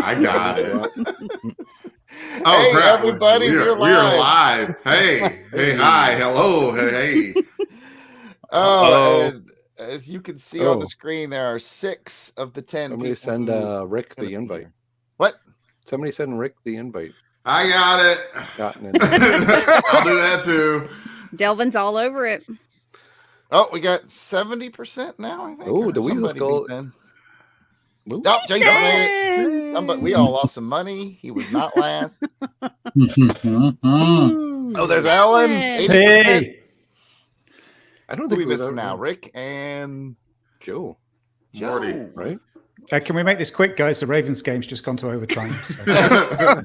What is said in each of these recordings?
I got it. Oh, hey, crap. Everybody, we are live. Hey, hi, hello, hey. And as you can see on the screen, there are 6 of the 10 Somebody people. send Rick the invite. What? Somebody send Rick the invite. I got it. I'll do that too. Delvin's all over it. Oh, we got 70% now, I think. Oh, the Weasel Skull. Oh, Jason made it. But we all lost some money. He was not last. Oh, there's Alan. Hey. I don't think we missing now. Rick and Joe. Morty, right? Can we make this quick, guys? The Ravens game's just gone to overtime. So.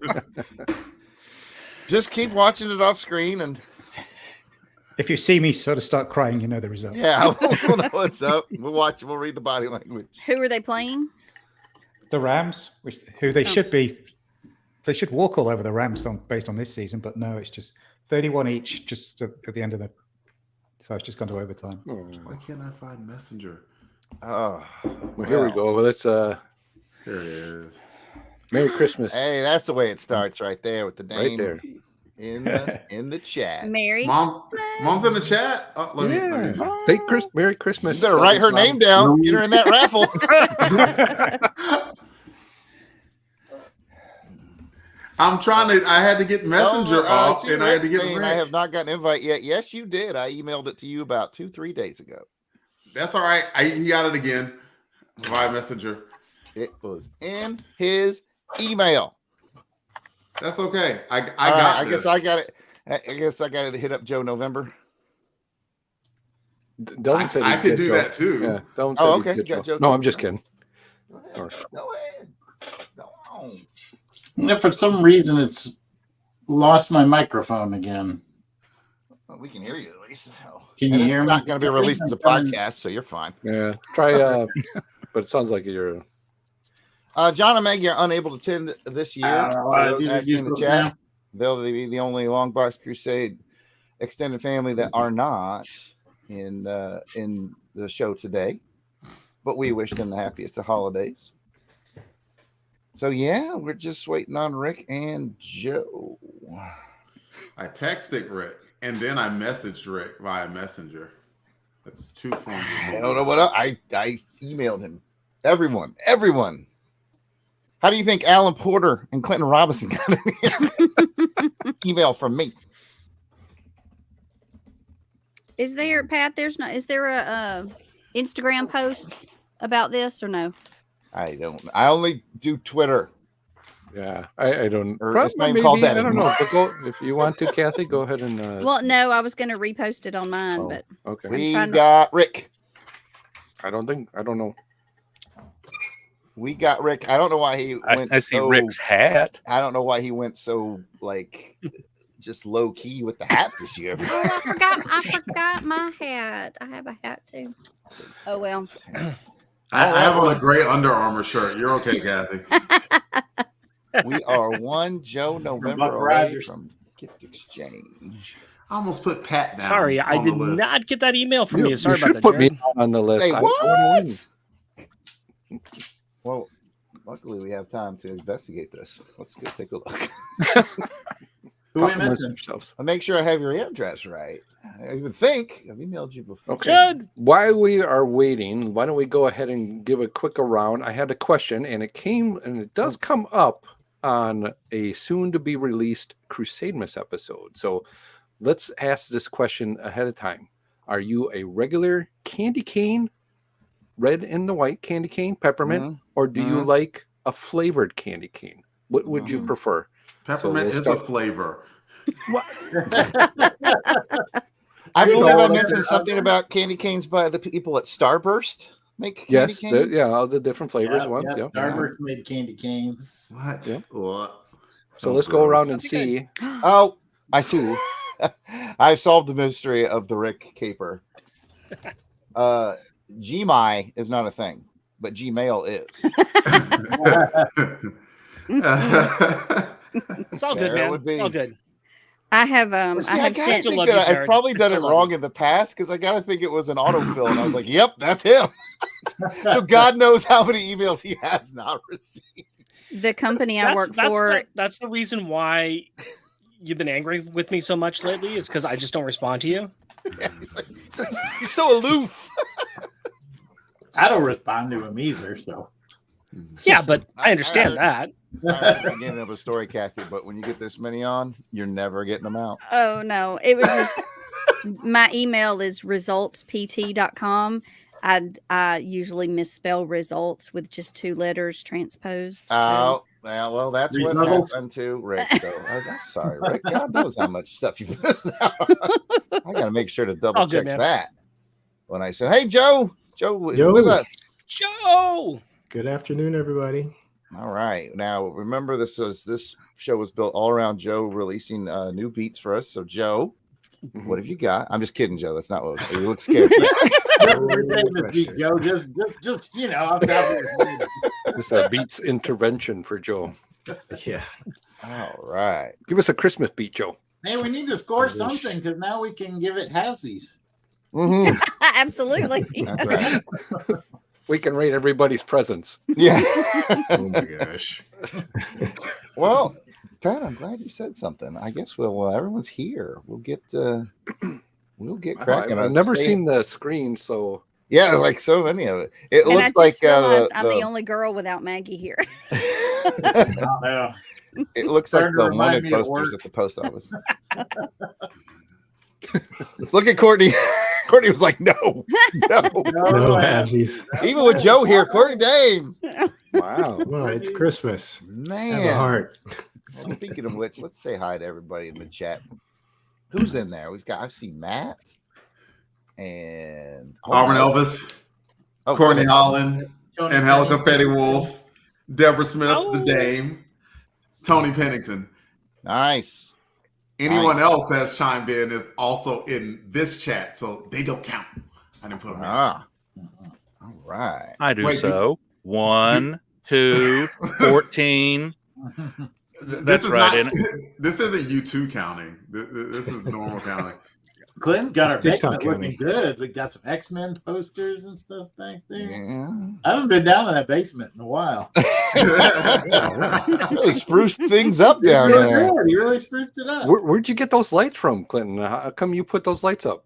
Just keep watching it off screen, and if you see me sort of start crying, you know the result. Yeah, we'll know what's up. We'll watch. We'll read the body language. Who are they playing? The Rams, who they should be. They should walk all over the Rams based on this season, but no, it's just 31 each just at the end of the. So it's just gone to overtime. Why can't I find Messenger? Oh, well, here we go. Let's here it is. Merry Christmas. Hey, that's the way it starts right there with the name right there in the chat. Merry Mom's in the chat. Oh, let me say Merry Christmas. You better write her name down. Get her in that raffle. I'm trying to. I had to get Messenger off, and I had to get. I have not got an invite yet. Yes, you did. I emailed it to you about 2-3 days ago. That's all right. He got it again via Messenger. It was in his email. That's okay. I guess I got it. I guess I got to hit up Joe November. Delvin said I could do that too. Yeah. Delvin said okay. Joe. No, I'm just kidding. Go ahead. Go on. Yeah, for some reason, it's lost my microphone again. Well, we can hear you at least. Can you hear me? It's not going to be released as a podcast, so you're fine. Yeah, try. But it sounds like you're. John and Meg, you're unable to attend this year. They'll be the only Longbox Crusade extended family that are not in the show today. But we wish them the happiest of holidays. So, yeah, we're just waiting on Rick and Joe. I texted Rick, and then I messaged Rick via Messenger. That's 2 forms. I don't know what else. I emailed him. Everyone. How do you think Alan Porter and Clinton Robinson got in here? Email from me. Is there, Pat? Is there a Instagram post about this or no? I don't. I only do Twitter. Yeah, I don't. Maybe called that. I don't know. But go if you want to, Kathy. Go ahead and. Well, no, I was going to repost it on mine, but okay. We got Rick. I don't know. We got Rick. I don't know why he went. I see Rick's hat. I don't know why he went so just low key with the hat this year. Oh, I forgot my hat. I have a hat too. Oh well. I have on a gray Under Armour shirt. You're okay, Kathy. We are one Joe November away from gift exchange. I almost put Pat down. Sorry, I did not get that email from you. Sorry about that. Put me on the list. Say what? Well, luckily we have time to investigate this. Let's go take a look. Who am I missing? I'll make sure I have your address right. I even think I've emailed you before. Okay. While we are waiting, why don't we go ahead and give a quick around? I had a question, and it does come up on a soon-to-be released Crusade Miss episode. So let's ask this question ahead of time. Are you a regular candy cane, red and the white candy cane, peppermint, or do you like a flavored candy cane? What would you prefer? Peppermint is a flavor. I believe I mentioned something about candy canes by the people at Starburst. Make candy canes? All the different flavors ones. Yeah. Starburst made candy canes. What? Yeah. What? So let's go around and see. Oh, I see. I've solved the mystery of the Rick caper. Gmail is not a thing, but Gmail is. It's all good, man. All good. I have I've probably done it wrong in the past because I gotta think it was an autofill, and I was like, "Yep, that's him." So God knows how many emails he has not received. the company I work for. That's the reason why you've been angry with me so much lately. Is because I just don't respond to you. Yeah, he's so aloof. I don't respond to him either. So yeah, but I understand that. I'm beginning of a story, Kathy. But when you get this many on, you're never getting them out. Oh no, it was just my email is resultspt.com. I usually misspell results with just 2 letters transposed. Oh, well, that's what happened to Rick. So I'm sorry, Rick. God knows how much stuff you've missed out. I got to make sure to double check that. When I said, "Hey, Joe is with us." Joe. Good afternoon, everybody. All right. Now, remember, this show was built all around Joe releasing new beats for us. So, Joe, what have you got? I'm just kidding, Joe. That's not what you look scared. Joe, just I'm It's a beats intervention for Joe. Yeah. All right. Give us a Christmas beat, Joe. Hey, we need to score something because now we can give it halvesies. Mm-hmm. Absolutely. That's right. We can rate everybody's presents. Yeah. Oh my gosh. Well, Pat, I'm glad you said something. I guess everyone's here. We'll get cracking. I've never seen the screen, so yeah, like so many of it. It and looks I just like realized I'm the only girl without Maggie here. It looks like the wanted posters at the post office. Look at Courtney. Courtney was like, no halvesies. Even with Joe here, Courtney Dane. wow. Well, it's Christmas. Man. Have a heart. Well, speaking of which, let's say hi to everybody in the chat. Who's in there? I've seen Matt and Auburn Elvis, Courtney Holland, Angelica Fetty Wolf, Deborah Smith, the Dame, Tony Pennington. Nice. Anyone else has chimed in is also in this chat, so they don't count. I didn't put them in. All right. I do. Wait, 1, 2, 14. That's right. This isn't U2 counting. This is normal counting. Clinton's got our basement looking good. We got some X-Men posters and stuff back there. Yeah. I haven't been down in that basement in a while. Really spruced things up down there. He really spruced it up. Where'd you get those lights from, Clinton? How come you put those lights up?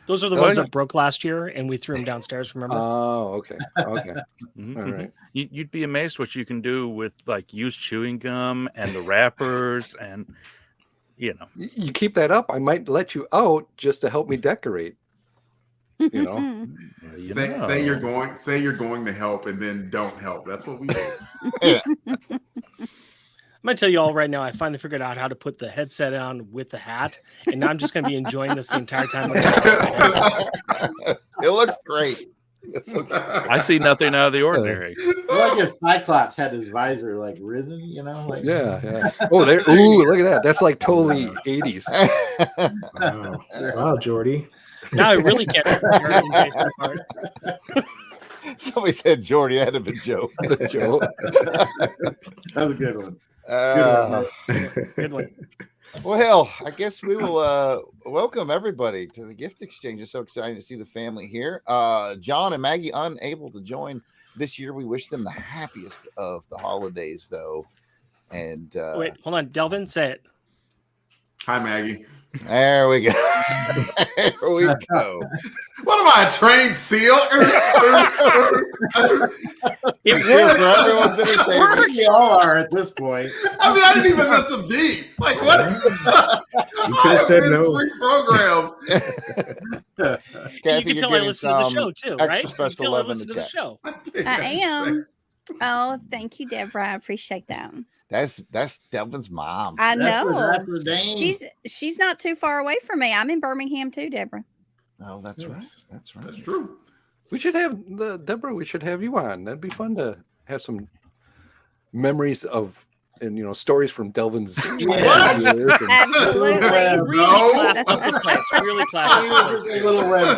Those are the ones that broke last year, and we threw them downstairs. Remember? Oh, okay. Okay. All right. You'd be amazed what you can do with like used chewing gum and the wrappers, and you keep that up, I might let you out just to help me decorate. Say you're going to help, and then don't help. That's what we do. I'm going to tell you all right now, I finally figured out how to put the headset on with the hat, and now I'm just going to be enjoying this the entire time. It looks great. I see nothing out of the ordinary. Like if Cyclops had his visor like risen, like yeah. Oh, there. Ooh, look at that. That's like totally 80s. Wow, Jordy. Now I really can't. Somebody said Jordy. That had been Joe. Joe. That was a good one. Good one. Well, I guess we will welcome everybody to the gift exchange. It's so exciting to see the family here. John and Maggie unable to join this year. We wish them the happiest of the holidays, though. And wait, hold on, Delvin, say it. Hi, Maggie. There we go. There we go. What am I, a trained seal? It works. Everyone's entertainment. We all are at this point. I mean, I didn't even miss a beat. Like, what? You could have said no. Program. You can tell I listen to the show too, right? Extra special love in the chat. Show. I am. Oh, thank you, Deborah. I appreciate that. That's Delvin's mom. I know. That's the Dane. She's not too far away from me. I'm in Birmingham too, Deborah. Oh, that's right. That's right. That's true. We should have Deborah. We should have you on. That'd be fun to have some memories of and stories from Delvin's. Absolutely. Really classic. A little red.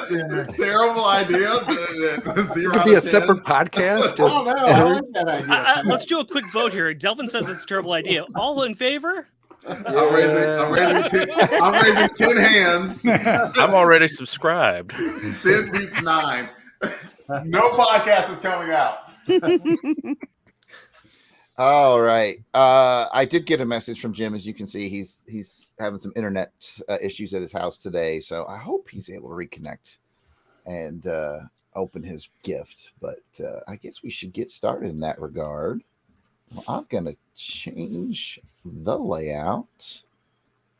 Terrible idea. It could be a separate podcast. Oh no, I like that idea. Let's do a quick vote here. Delvin says it's a terrible idea. All in favor? I'm raising 10 hands. I'm already subscribed. 10 beats 9. No podcast is coming out. All right. I did get a message from Jim. As you can see, he's having some internet issues at his house today. So I hope he's able to reconnect and open his gift. But I guess we should get started in that regard. Well, I'm going to change the layout.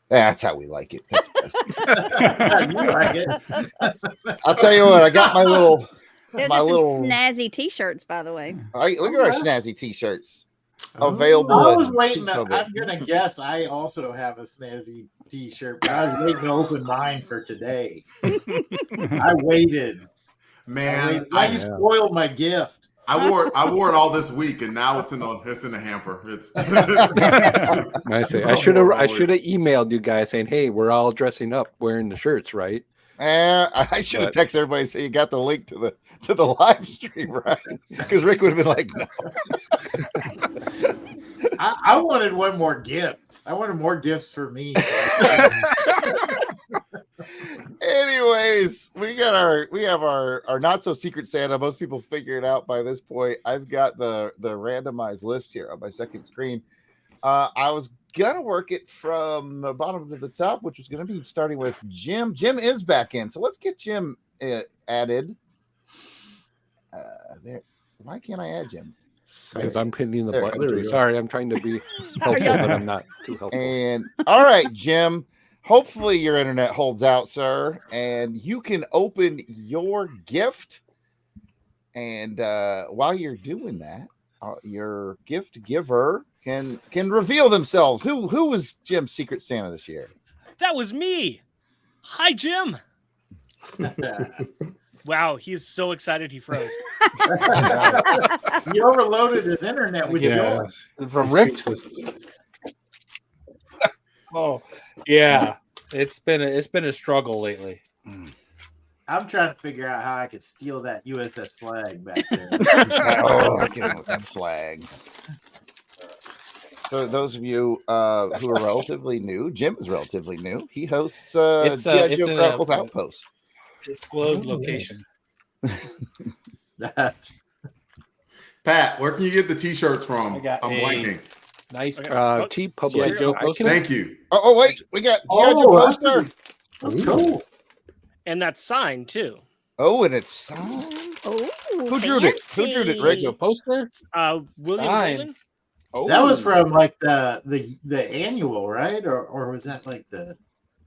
That's how we like it. That's best. You like it. I'll tell you what. I got my little. Those my are some little. snazzy T-shirts, by the way. Look at our snazzy T-shirts available. I was at waiting. TeePublic. I'm gonna guess I also have a snazzy T-shirt, but I was waiting to open mine for today. I waited. Man, You spoiled my gift. I wore it all this week, and now it's in the hamper. It's. I say I should have emailed you guys saying, "Hey, we're all dressing up, wearing the shirts, right?" I should have texted everybody and say you got the link to the live stream, right? Because Rick would have been like, "No." I wanted one more gift. I wanted more gifts for me. Anyways, we have our not so secret Santa. Most people figure it out by this point. I've got the randomized list here on my second screen. I was gonna work it from the bottom to the top, which was gonna be starting with Jim. Jim is back in, so let's get Jim added. There. Why can't I add Jim? Because I'm hitting the There button. we go. Sorry, I'm trying to be helpful, but I'm not too helpful. And all right, Jim. Hopefully your internet holds out, sir, and you can open your gift. And while you're doing that, your gift giver can reveal themselves. Who was Jim's Secret Santa this year? That was me. Hi, Jim. Wow, he's so excited he froze. He overloaded his internet with joy. From Rick. Oh, yeah. It's been a struggle lately. I'm trying to figure out how I could steal that USS Flag back there. I can't with that flag. So those of you who are relatively new, Jim is relatively new. He hosts G.I. Joe Chronicles Outpost. Disclosed location. That's Pat, where can you get the T-shirts from? I'm blanking. Nice TeePublic. Joe poster. Thank you. Oh wait, we got G.I. Joe poster. That's cool. And that sign too. Oh, and it's signed. Oh, Who drew it? Who drew it? Red Joe poster. William Sign. Golden. Oh, That was from like the annual, right? Or was that like the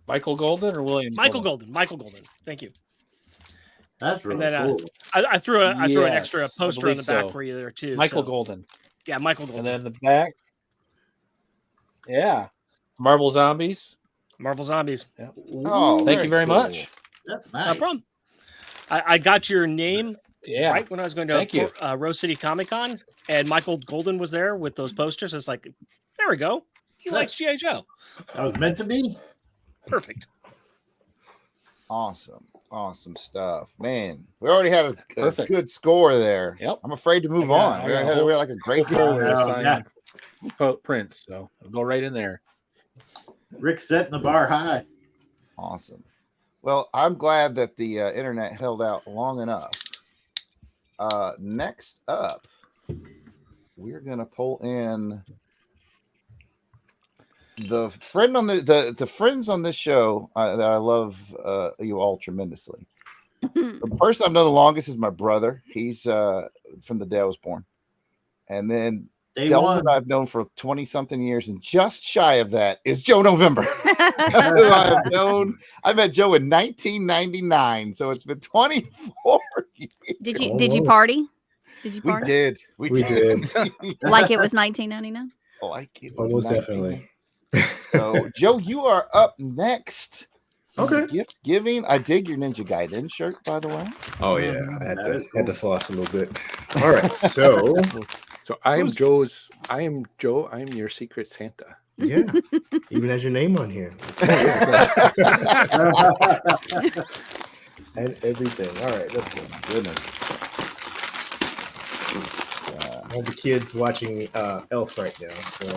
Michael Golden or William? Michael Golden. Michael Golden. Thank you. That's really And then, cool. I threw an Yes, extra I poster on the believe back so. for you there too. Michael so- Golden. Yeah, Michael Golden. And then the back. Yeah. Marvel Zombies. Marvel Zombies. Yeah. Oh, Thank you very cool. much. That's No nice. problem. I got your name Yeah. right when I was going to Thank you. Rose City Comic Con, and Michael Golden was there with those posters. It's like, there we go. He likes G.I. Joe. That was meant to be. Perfect. Awesome stuff, man. We already had a Perfect. good score there. Yep. I'm afraid to move I got- on. I We got had a whole- like a great Folder time. to Oh, sign yeah. prints, so I'll go right in there. Rick's setting the bar high. Awesome. Well, I'm glad that the internet held out long enough. Next up, we're gonna pull in the friend on the friends on this show that I love you all tremendously. The person I've known the longest is my brother. He's from the day I was born, and then Day Delvin one. I've known for 20-something years, and just shy of that is Joe November, who I have known. I met Joe in 1999, so it's been 24 years. Did you party? Did you We party? did. We did. Like it was 1999? Like it was Almost 19. definitely. So, Joe, you are up next. Okay. Gift giving. I dig your Ninja Gaiden shirt, by the way. Oh yeah, I had That to is had to cool. floss a little bit. All right, so So I am Joe. I am your Secret Santa. yeah, even has your name on here and everything. All right, let's go. Goodness. All the kids watching Elf right now, so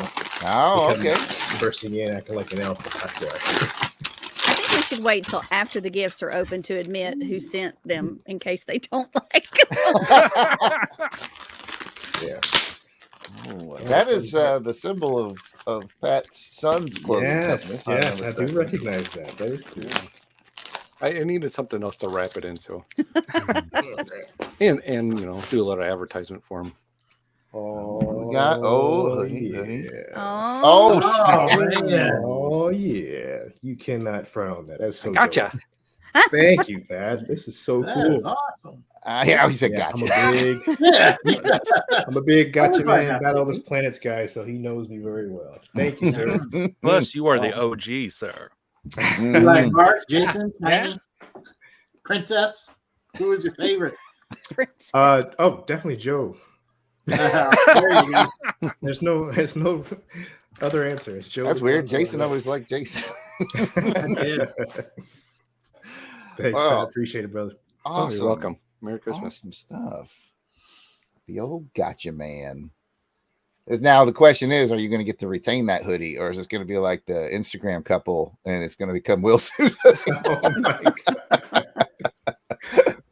Oh, okay. bursting in acting like an elf. That's right. I think we should wait till after the gifts are open to admit who sent them in case they don't like them. Yeah. Oh, That is the symbol of Pat's son's clothing Yes, company. yes, I do recognize that. That is cool. I needed something else to wrap it into, and do a little advertisement for him. Oh, We got hoodie. Yeah. Oh, yeah. You cannot frown that. That's so Gotcha. dope. Thank you, Pat. This is so That cool. is awesome. yeah, he said gotcha. I'm a big gotcha man about all those planets guy, so he knows me very well. Thank you, sir. Plus, you are the OG, sir. You like Mark, Jason, Tiny, Princess? Who was your favorite? Princess. Definitely Joe. There you go. There's no other answer. It's Joe. That's weird. Jason always liked Jason. I did. Thanks, Wow. I appreciate it, brother. Awesome. Oh, you're welcome. Merry Christmas. Awesome stuff. The old gotcha man. Now the question is, are you going to get to retain that hoodie, or is it going to be like the Instagram couple and it's going to become Will Sue's hoodie? Oh my god.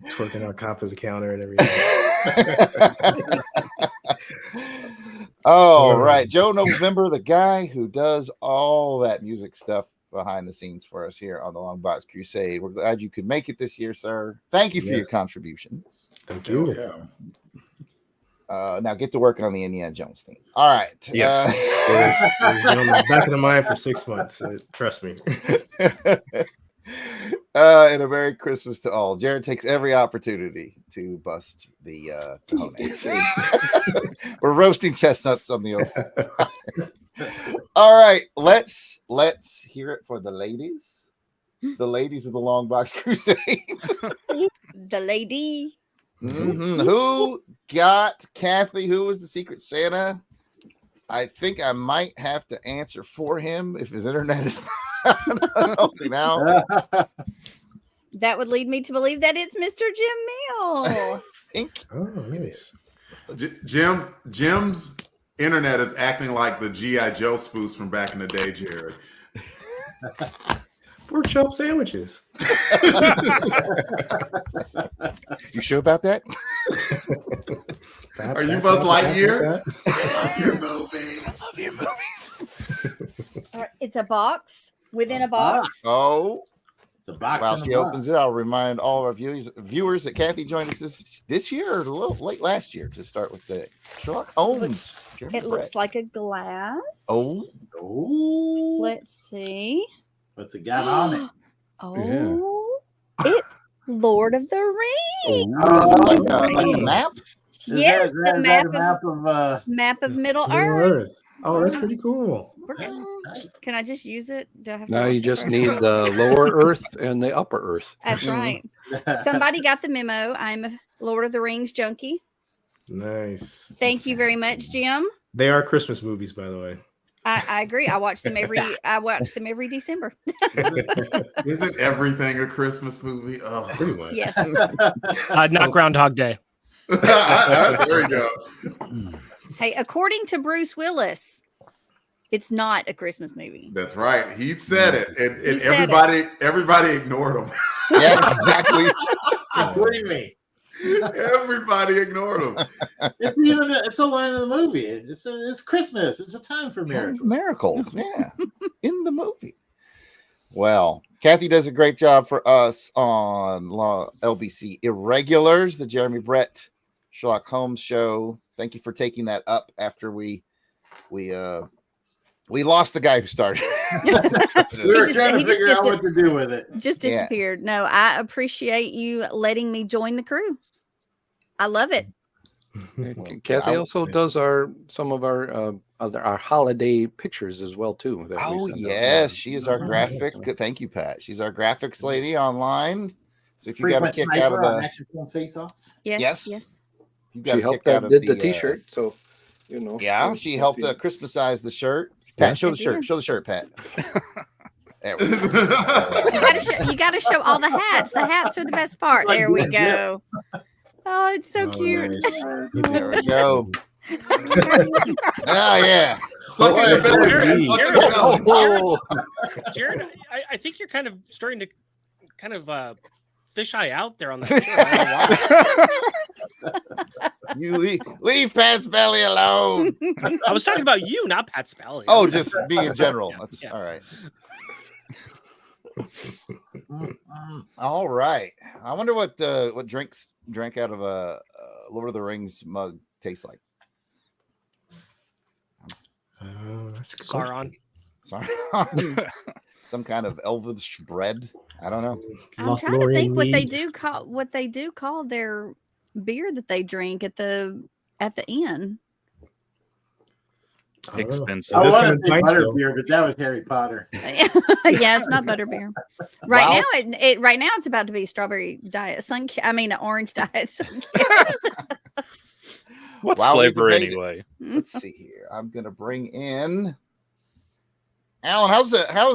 Twerking on top of the counter and everything. All right. Joe November, the guy who does all that music stuff behind the scenes for us here on the Longbox Crusade. We're glad you could make it this year, sir. Thank you for your contributions. Thank you. Now get to work on the Indiana Jones theme. All right. Yes. It's been on the back of the mind for 6 months. Trust me. And a Merry Christmas to all. Jared takes every opportunity to bust the cojones. We're roasting chestnuts on the open. All right, let's hear it for the ladies. The ladies of the Longbox Crusade. The lady. Who got Kathy? Who was the Secret Santa? I think I might have to answer for him if his internet is not helping out. That would lead me to believe that it's Mr. Jim Mill. Oh, nice. Jim's internet is acting like the G.I. Joe spoofs from back in the day, Jared. Pork chop sandwiches. You sure about that? Are you Buzz Lightyear? Love your movies. Love your movies. All right, it's a box within a box. Oh. It's a box. While she opens it, I'll remind all of our viewers that Kathy joined us this year or a little late last year to start with the Sherlock Holmes. It looks like a glass. Oh. Let's see. What's it got on it? Oh, it's Lord of the Rings. Like a map? Yes, the map of map of Middle Earth. Oh, that's pretty cool. Can I just use it? Do I have to Now wash you it just first? need the lower Earth and the upper Earth. That's right. Somebody got the memo. I'm a Lord of the Rings junkie. Nice. Thank you very much, Jim. They are Christmas movies, by the way. I agree. I watch them every December. Isn't everything a Christmas movie? Oh, pretty much. Yes. Not Groundhog Day. There we go. Hey, according to Bruce Willis, it's not a Christmas movie. That's right. He said it, and He said everybody ignored him. Yeah, exactly. What do you mean? Everybody ignored him. It's a line of the movie. It's Christmas. It's a time for miracles. Miracles, yeah. In the movie. Well, Kathy does a great job for us on LBC Irregulars, the Jeremy Brett Sherlock Holmes show. Thank you for taking that up after we lost the guy who started. We were trying to figure out what to do with it. Just disappeared. No, I appreciate you letting me join the crew. I love it. Kathy also does some of our holiday pictures as well too. Oh yes, she is our graphic. Thank you, Pat. She's our graphics lady online. So if you got a kick out of the Action Film Face Off, yes. She helped did the T-shirt, so you know. Yeah, she helped Christmasize the shirt. Pat, show the shirt. Show the shirt, Pat. There we go. You got to show all the hats. The hats are the best part. There we go. Oh, it's so cute. Nice. There we go. Oh yeah. Jared, I think you're kind of starting to fisheye out there on that shirt. I don't know why. You leave Pat's belly alone. I was talking about you, not Pat's belly. Oh, just me in general. Yeah, That's yeah. all right. All right. I wonder what drinks drank out of a Lord of the Rings mug tastes like. That's a good question. Sauron. Sorry. Some kind of elvish bread. I don't know. I'm trying to think what they do call their beer that they drink at the inn. Expensive. I want to say butterbeer, but that was Harry Potter. Yeah, it's not butterbeer. Right now, right now it's about to be strawberry diet sun. Orange diet sun. What's While we flavor debate it, anyway? Let's see here. I'm gonna bring in Alan. How's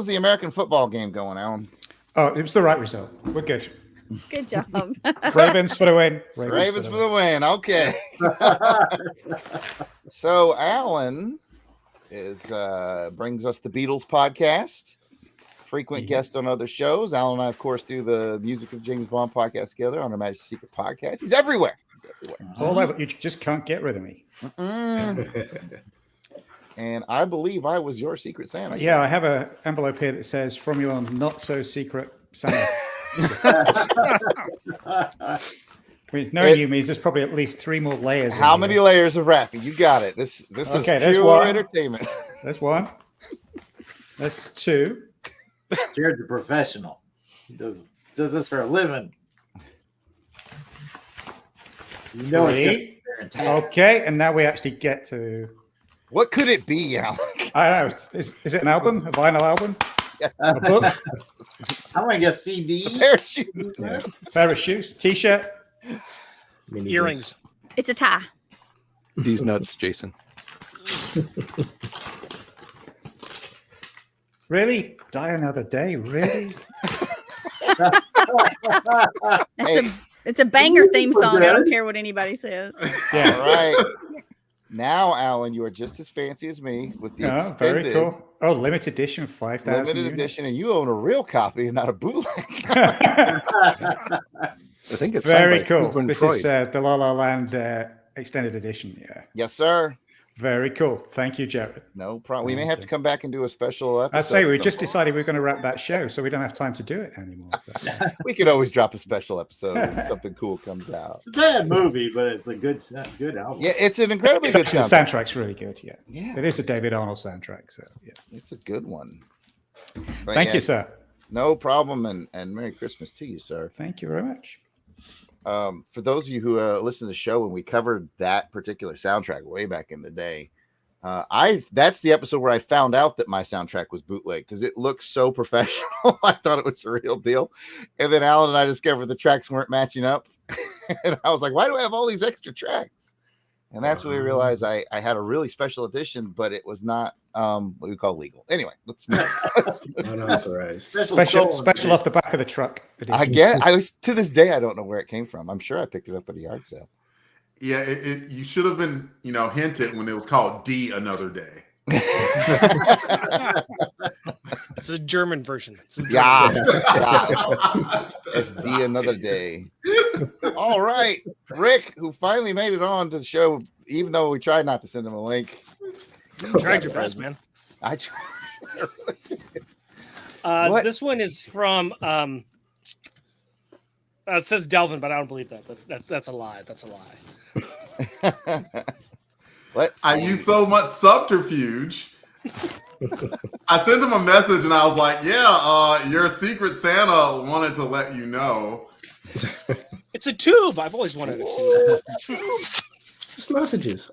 the American football game going, Alan? Oh, it was the right result. We're good. Good job. Ravens for the win. Ravens for the win. Okay. So Alan brings us the Beatles podcast. Frequent guest on other shows. Alan and I, of course, do the Music of James Bond podcast together on our Magic Secret podcast. He's everywhere. All over. You just can't get rid of me. And I believe I was your Secret Santa. Yeah, I have an envelope here that says from your not so secret Santa. Knowing you means there's probably at least 3 more layers. How many layers of wrapping? You got it. This is pure entertainment. That's 1. That's 2. Jared's a professional. He does this for a living. You know 3. Okay, and now we actually get to. What could it be, Alan? I don't know. Is it an album? A vinyl album? A book? I'm gonna guess CD. A pair of shoes. Yeah. Pair of shoes. T-shirt. Earrings. It's a tie. These nuts, Jason. Really? Die another day? Really? It's a banger theme song. I don't care what anybody says. Yeah. All right. Now, Alan, you are just as fancy as me with the extended, very cool. Oh, limited edition, 5,000. Limited edition, and you own a real copy and not a bootleg. I think it's very cool. This is the La La Land extended edition. Yeah. Yes, sir. Very cool. Thank you, Jared. No problem. We may have to come back and do a special episode. I say we just decided we're going to wrap that show, so we don't have time to do it anymore. We could always drop a special episode if something cool comes out. It's a bad movie, but it's a good album. Yeah, it's an incredibly good soundtrack. The soundtrack's really good. Yeah. It is a David Arnold soundtrack, so yeah, it's a good one. But Thank you, sir. No problem, and Merry Christmas to you, sir. Thank you very much. For those of you who listen to the show, when we covered that particular soundtrack way back in the day, that's the episode where I found out that my soundtrack was bootleg because it looks so professional. I thought it was the real deal, and then Alan and I discovered the tracks weren't matching up, and I was like, "Why do I have all these extra tracks?" And that's when we realized I had a really special edition, but it was not what we call legal. Anyway, let's move. Unauthorized. Special off the back of the truck. I was to this day I don't know where it came from. I'm sure I picked it up at a yard sale. Yeah, you should have been, hinted when it was called D Another Day. It's a German version. Yeah. It's D Another Day. All right. Rick, who finally made it on to the show, even though we tried not to send him a link. You tried your best, man. I tried. This one is from it says Delvin, but I don't believe that. That's a lie. That's a lie. I use so much subterfuge. I sent him a message and I was like, "Yeah, your Secret Santa wanted to let you know." It's a tube. I've always wanted a tube. Sausages.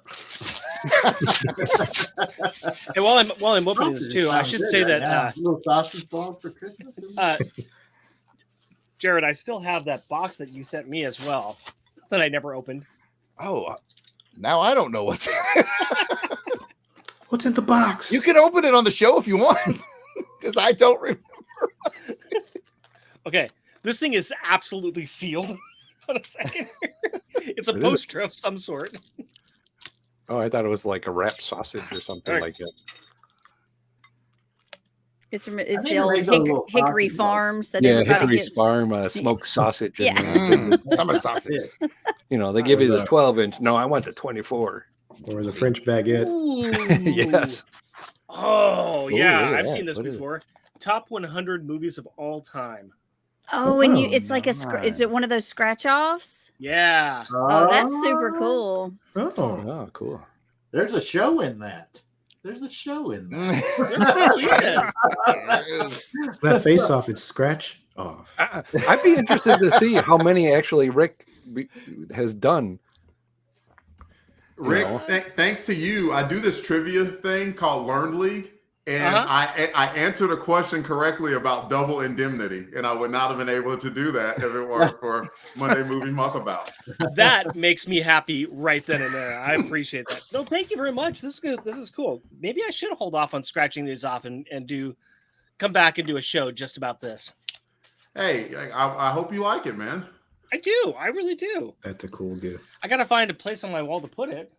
And while I'm opening this too, I should say that little sausage balls for Christmas. Jared, I still have that box that you sent me as well that I never opened. Oh, now I don't know what's in it. What's in the box? You can open it on the show if you want, because I don't remember. Okay, this thing is absolutely sealed. On a second, it's a poster of some sort. Oh, I thought it was like a wrapped sausage or something like that. It's I the need to old make those little Hickory sausage Farms that Yeah, everybody Hickory's gets. Farm smoked sausage. Yeah. Summer sausage. They give you the 12-inch. No, I want the 24. Or the French baguette. Ooh. Yes. Oh, Ooh, yeah. look at I've that. seen this What is it? before. Top 100 movies of all time. Oh, and it's Oh, like is nice. it one of those scratch offs? Yeah. Oh, that's super cool. Oh, Oh, cool. There's a show in that. There's a show in that. There probably is. it's not face off, it's scratch off. I'd be interested to see how many actually Rick has done. Rick, thanks to you, I do this trivia thing called Learned League, and I answered a question correctly about double indemnity, and I would not have been able to do that if it weren't for Monday Movie Muckabout. That makes me happy right then and there. I appreciate that. No, thank you very much. This is good. This is cool. Maybe I should hold off on scratching these off and come back and do a show just about this. Hey, I hope you like it, man. I do. I really do. That's a cool gift. I got to find a place on my wall to put it.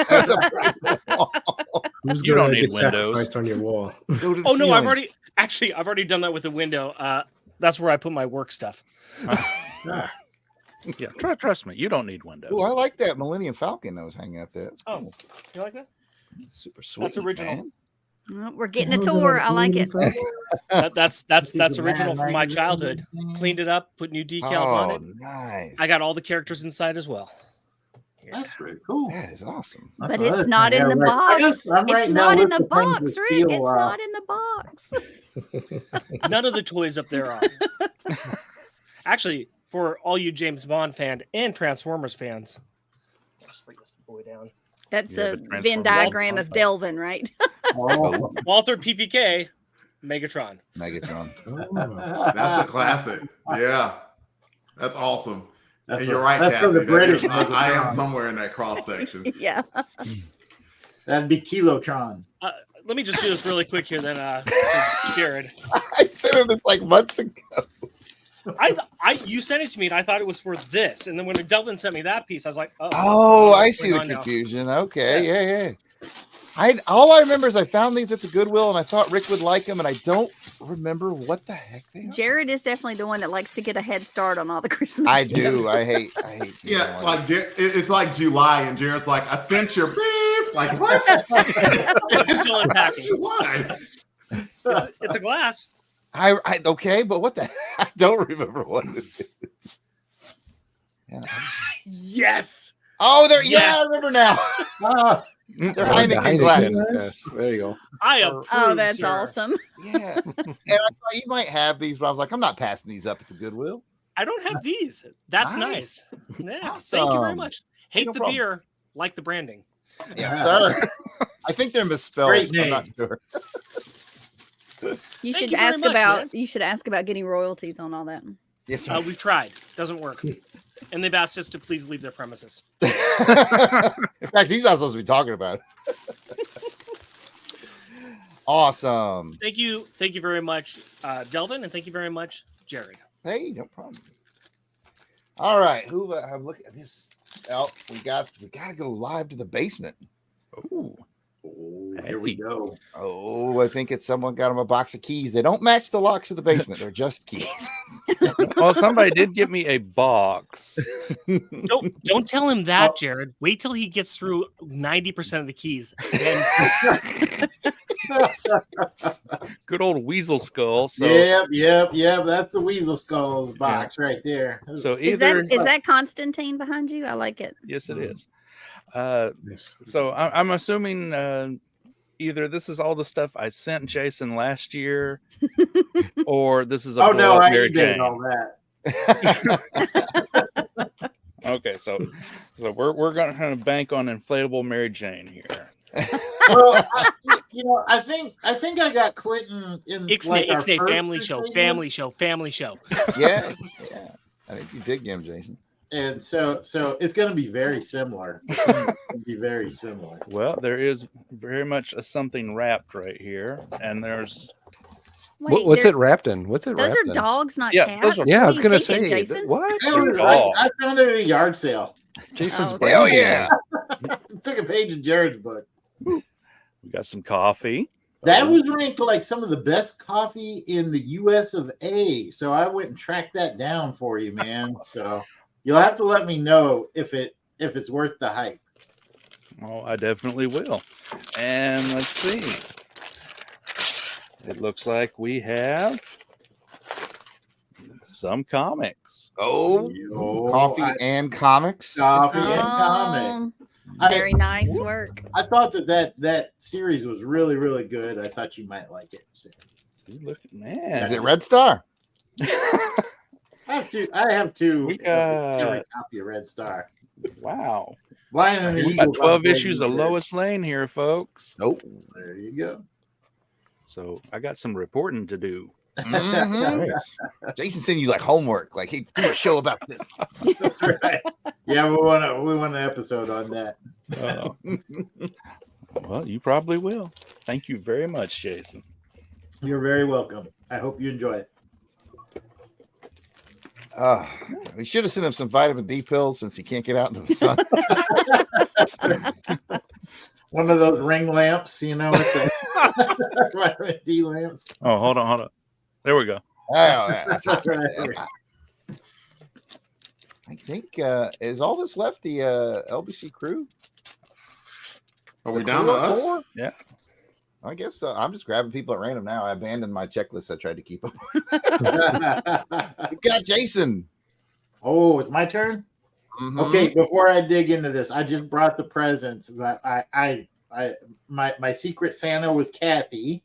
That's a Who's You gonna don't need get windows. sacrificed on your wall? Go to the Oh no, I've ceiling. already done that with the window. That's where I put my work stuff. Ah, Yeah, trust me, you don't need windows. Ooh, I like that Millennium Falcon that was hanging up there. That's Oh, cool. you like that? Super sweet. original. man. Well, we're getting a Who's in tour. that I like it. movie? That's This is the original Mad from my Magazine. childhood. Cleaned it up, put new decals on Oh, it. nice. I got all the characters inside as well. That's pretty cool. That is awesome. That's But another it's thing not I in the gotta write. I box. guess I'm It's writing down not a in list the of things box, that Rick. feel, It's not in the box. None of the toys up there are. Actually, for all you James Bond fan and Transformers fans, just bring this boy down. That's Yeah, a the Venn Transformers diagram of are Delvin, right? Oh. Walther PPK, Megatron. Megatron. Oh. That's a classic. Yeah, that's awesome. That's And you're what- right, that's Kathy. from the that British is- I am Megatron. somewhere in that cross section. Yeah. That'd be Kilotron. Let me just do this really quick here, then, Jared. I sent him this like months ago. You sent it to me, and I thought it was for this, and then when Delvin sent me that piece, I was like, Oh, I what's see the going on now? confusion. Okay, yeah. All I remember is I found these at the Goodwill, and I thought Rick would like them, and I don't remember what the heck they are. Jared is definitely the one that likes to get a head start on all the Christmas I gifts. do. I hate. Yeah, like it's like July, and Jared's like, I sent your beep. Like what? Still unpacking. July. It's a glass. I okay, but what the? I don't remember what it is. Yeah. Yes. Oh, they're Yes. yeah. I remember now. They're Heineken glasses. Yes, there you go. I approve, Oh, that's sir. awesome. Yeah, and I thought you might have these, but I was like, I'm not passing these up at the Goodwill. I don't have these. That's nice. Yeah. Thank you very Awesome. much. Hate No the problem. beer, like the branding. Yes, sir. I think they're misspelled. Great I'm not name. sure. You Thank should you very ask much, about man. you should ask about getting royalties on all that. Yes, sir. We've tried. Doesn't work. And they've asked us to please leave their premises. In fact, he's not supposed to be talking about it. Awesome. Thank you very much, Delvin, and thank you very much, Jared. Hey, no problem. All right, who have look at this? Oh, we gotta go live to the basement. Ooh. Oh, here we go. Oh, I think it's someone got him a box of keys. They don't match the locks of the basement. They're just keys. Well, somebody did give me a box. Don't tell him that, Jared. Wait till he gets through 90% of the keys. Then Good old weasel skull. So, Yep. That's the Weasel Skulls box right there. so Is either that Constantine behind you? I like it. yes, it is. Yes. So I'm assuming either this is all the stuff I sent Jason last year, or this is a Oh no, blow-up I Mary did Jane. all that. Okay, so we're going to bank on inflatable Mary Jane here. Well, I think I got Clinton in Ixnay, like our Ixnay, first family show, Crusade family list. show, family show. Yeah. I think you did get him, Jason. And so it's going to be very similar. It's gonna be very similar. Well, there is very much a something wrapped right here, and there's Wait, What's they're- it wrapped in? What's it Those wrapped are in? dogs, not Yeah, cats. those are- Yeah, I What was are you gonna thinking, say Jason. what? I found it at a yard sale. Jason's Oh, brand Hell new. yeah. Took a page of Jared's book. we got some coffee. That was ranked like some of the best coffee in the U.S. of A. So I went and tracked that down for you, man. So you'll have to let me know if it's worth the hype. Oh, I definitely will. And let's see. It looks like we have some comics. Coffee and comics. Coffee and comics. Very nice work. I thought that series was really, really good. I thought you might like it. So. Look at man. Is it Red Star? I have two. We got every copy of Red Star. Wow. Lion and the We Eagle. got 12 issues of Lois Lane here, folks. Nope. There you go. So I got some reporting to do. Nice. Jason sent you like homework, like, hey, do a show about this. That's right. Yeah, we want an episode on that. Well, you probably will. Thank you very much, Jason. You're very welcome. I hope you enjoy it. We should have sent him some vitamin D pills since he can't get out into the sun. One of those ring lamps, with the vitamin D lamps. Oh, hold on. There we go. Oh, yeah, that's hot. That's hot. I think is all that's left the LBC crew? Are we down to us? Yeah. I guess I'm just grabbing people at random now. I abandoned my checklist I tried to keep up. We got Jason. Oh, it's my turn? Mm-hmm. Okay, before I dig into this, I just brought the presents. My secret Santa was Kathy,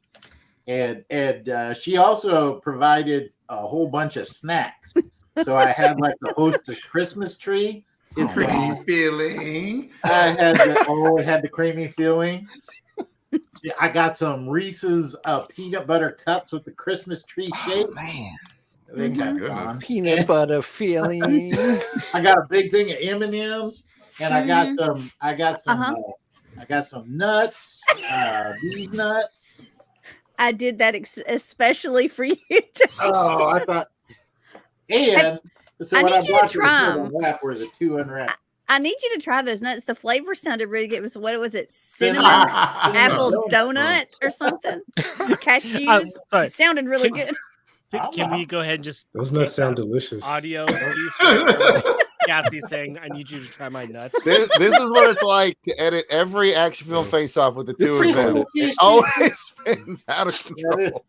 and she also provided a whole bunch of snacks. So I had like the hostess Christmas tree. It's creamy feeling. It had the creamy feeling. I got some Reese's peanut butter cups with the Christmas tree shape. Oh, man. They got peanut butter feeling. I got a big thing of M&Ms, and I got some nuts. These nuts. I did that especially for you. Oh, I thought. And so when I brought you the wrap were the two unwrapped. I need you to try those nuts. The flavor sounded really good. What was it? Cinnamon apple donut or something? Cashews. It sounded really good. Can we go ahead and just those nuts sound delicious? Audio, Kathy saying, "I need you to try my nuts." This is what it's like to edit every action film face-off with the two of them. It always spins out of control.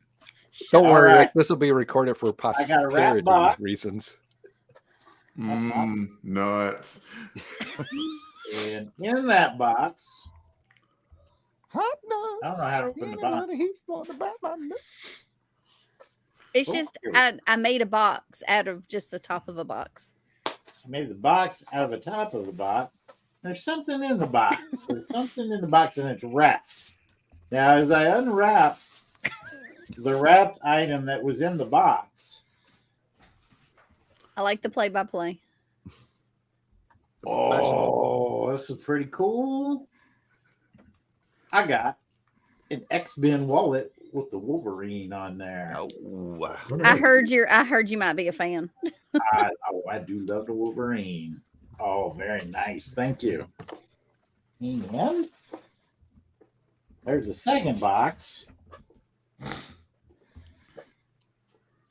Don't worry, Rick. This will be recorded for posterity reasons. Nuts. And in that box, hot nuts. I don't know how to open the box. It's just I made a box out of just the top of a box. I made the box out of the top of the box. There's something in the box. There's something in the box, and it's wrapped. Now, as I unwrap the wrapped item that was in the box. I like the play-by-play. Oh, this is pretty cool. I got an X-Men wallet with the Wolverine on there. Oh, I heard you might be a fan. I do love the Wolverine. Oh, very nice. Thank you. And there's a second box.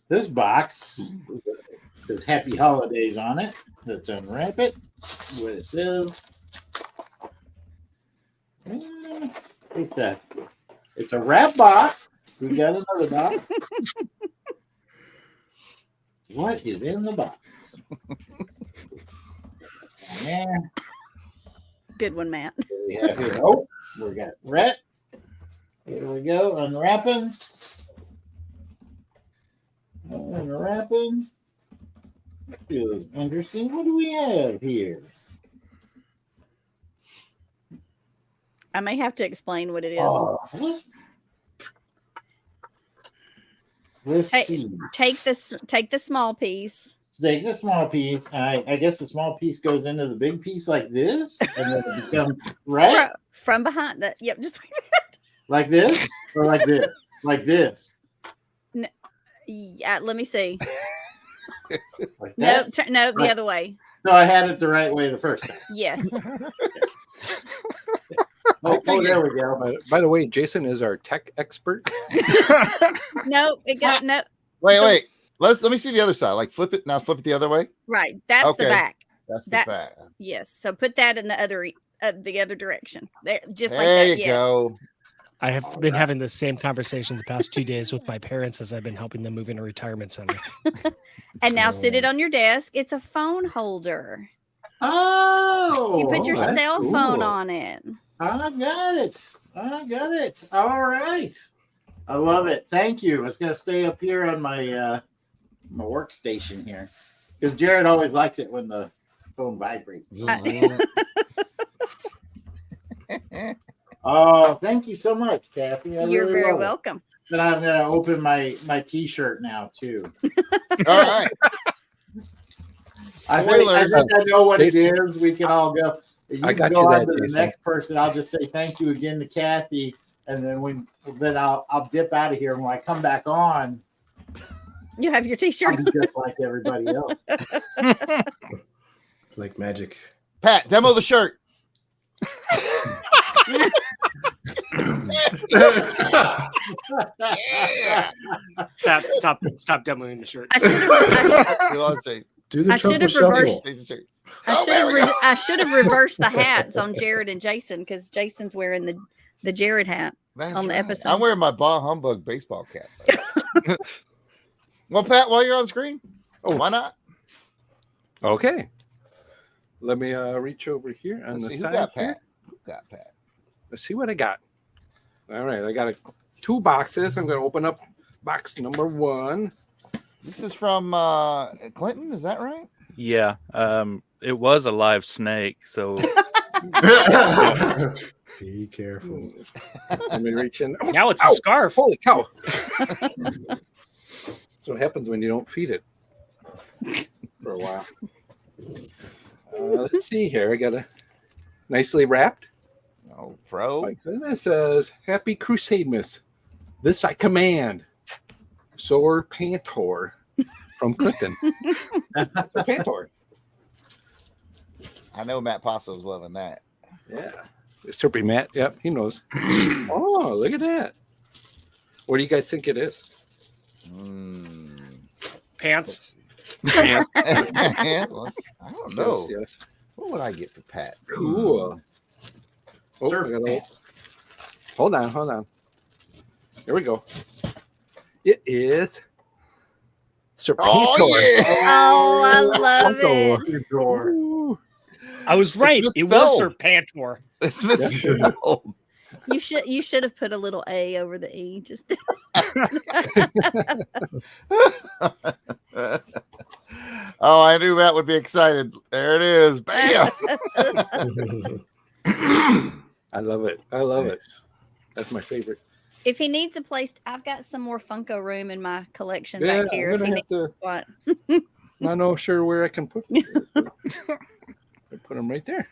This box says Happy Holidays on it. Let's unwrap it. See what it says. It's a wrap box. We got another box. What is in the box? Yeah. Good one, Matt. We have here. Oh, we got red. Here we go. Unwrapping. Unwrapping. Feels interesting. What do we have here? I may have to explain what it is. Let's see. Take the small piece. Take the small piece. I guess the small piece goes into the big piece like this, and then it becomes red. From behind that. Yep, just like that. Like this? Or like this? Like this? No, yeah, let me see. Like No, that? no, the other way. No, I had it the right way the first time. Yes. Oh, there we go. By the way, Jason is our tech expert. No, it got no. Wait. Let me see the other side. Like flip it now. Flip it the other way. Right, that's the Okay. back. That's the That's back. yes. So put that in the other direction. There, just like There that. you Yeah. go. I have been having the same conversation the past 2 days with my parents as I've been helping them move in a retirement center. And now sit it on your desk. It's a phone holder. Oh, So you put your that's cell phone cool. on it. I got it. All right. I love it. Thank you. It's going to stay up here on my my workstation here. Because Jared always likes it when the phone vibrates. Oh, thank you so much, Kathy. I You're really very love it. welcome. And I'm going to open my T-shirt now, too. All right. I think I know what it Jason. is. We can all go. You I can got go you on that, to the Jason. next person. I'll just say thank you again to Kathy, and then I'll dip out of here. And when I come back on, You have your I'll T-shirt. be just like everybody else. Like magic. Pat, demo the shirt. Pat, stop demoing the shirt. I should have. You lost it. Do the I should have truffle reversed. shuffle. I should have reversed the hats on Jared and Jason because Jason's wearing the Jared hat. That's On the right. episode. I'm wearing my Bah Humbug baseball cap. Well, Pat, while you're on screen, why not? Okay. Let me reach over here on Let's the see who side. got here. Pat. Who got Pat? Let's see what I got. All right, I got two boxes. I'm going to open up box number one. This is from Clinton. Is that right? Yeah. It was a live snake, so Be careful. Let me reach in. Oh, Now it's ow! a scarf. Holy cow. That's what happens when you don't feed it for a while. Let's see here. I got a nicely wrapped. Oh, pro. My goodness, says Happy Crusade Miss. This I command. Sore Pantor from Clinton. Pantor. I know Matt Passo's loving that. Yeah. Serpy Matt. Yep, he knows. Oh, look at that. What do you guys think it is? Pants. Yeah. I don't know. Yes. What would I get for Pat? Cool. Oh, Surf I gotta- pants. Hold on. Here we go. It is Serpentor. Oh, yeah. Oh, I love it. Your drawer. Ooh. I was right. It was misspelled. Sir Pantor. It's misspelled. You should have put a little A over the E. Just Oh, I knew Matt would be excited. There it is. Bam. I love it. I love it. That's my favorite. if he needs a place, I've got some more Funko room in my collection Yeah, back here. I'm If he gonna needs have to. what. Not know sure where I can put. I put them right there.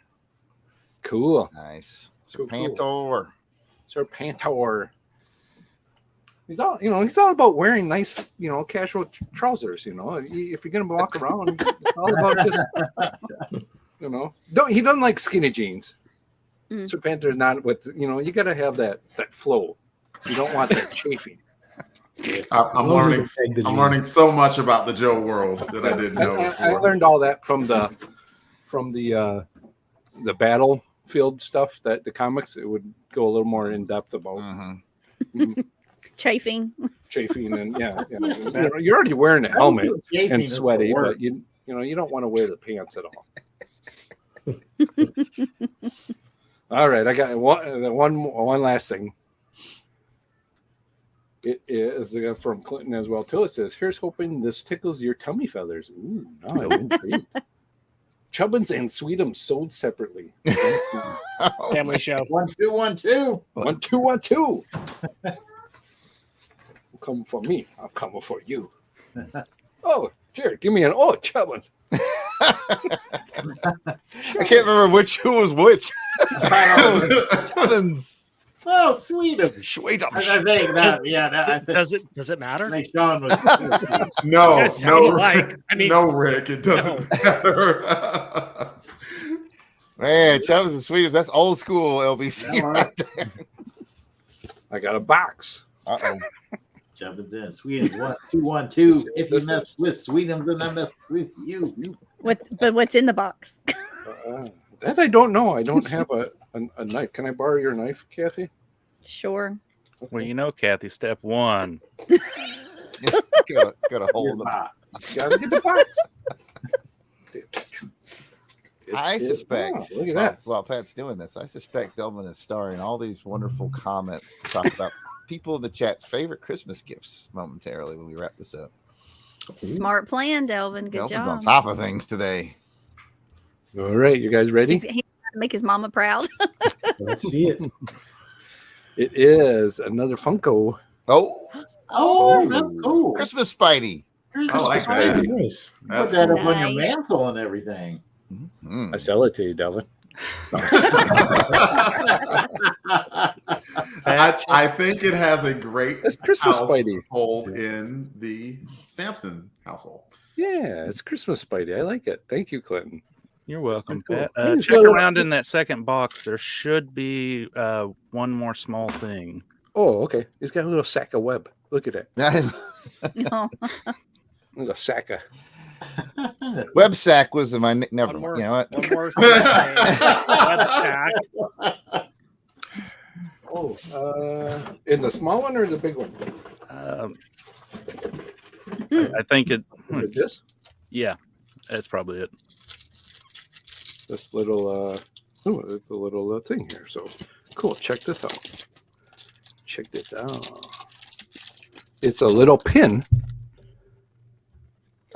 Cool. Nice. Cool, cool. Serpentor. Serpentor. He's all, he's all about wearing nice, casual trousers. If you're gonna walk around, it's all about just, he doesn't like skinny jeans. Mm. Serpentor's not with, you got to have that flow. You don't want that chafing. I'm learning so much about the Joe world that I didn't know. I learned all that from the battlefield stuff, that the comics, it would go a little more in depth about Chafing. chafing and you're already wearing a helmet and sweaty, but you don't want to wear the pants at all. All right, I got one last thing. It is from Clinton as well too. It says, "Here's hoping this tickles your tummy feathers." Ooh, now I'm intrigued. Chubbins and Sweetums sold separately. Family show. 1 2 1 2 1 2 1 2. Come for me. I'm coming for you. Oh, Jared, give me an Chubbin. I can't remember who was which. Chubbins. Oh, Sweetums. Sweetums. I think that, Does it matter? I think Sean was. No, It sounded like, no, Rick, it doesn't matter. Man, Chubbs and Sweetums, that's old school LBC right there. I got a box. Uh-oh. Jumping in. Sweetums 1212. If you mess with Sweetums, then I mess with you. But what's in the box? That I don't know. I don't have a knife. Can I borrow your knife, Kathy? Sure. Well, you know, Kathy, step one. Gotta hold the box. Gotta get the box. I suspect, look at that. while Pat's doing this, I suspect Delvin is starring all these wonderful comments to talk about people in the chat's favorite Christmas gifts momentarily when we wrap this up. It's a smart plan, Delvin. Good Delvin's job. on top of things today. All right, you guys ready? He's trying to make his mama proud. Let's see it. It is another Funko. Oh, that's cool. Christmas Spidey. I like that. Nice. Put that up on your Nice. mantle and everything. I sell it to you, Delvin. I think it has a great It's Christmas Spidey. household in the Sampson household. Yeah, it's Christmas Spidey. I like it. Thank you, Clinton. You're welcome, Cool. Pat. He's Check got a little around stick- in that second box. There should be one more small thing. Oh, okay. He's got a little sack of web. Look at that. No. Little sack of. Web sack was my never. One more. You know what? One more. Webpack. Oh, in the small one or the big one? I think it. Is it this? Yeah, that's probably it. This little it's a little thing here. So cool. Check this out. Check this out. It's a little pin.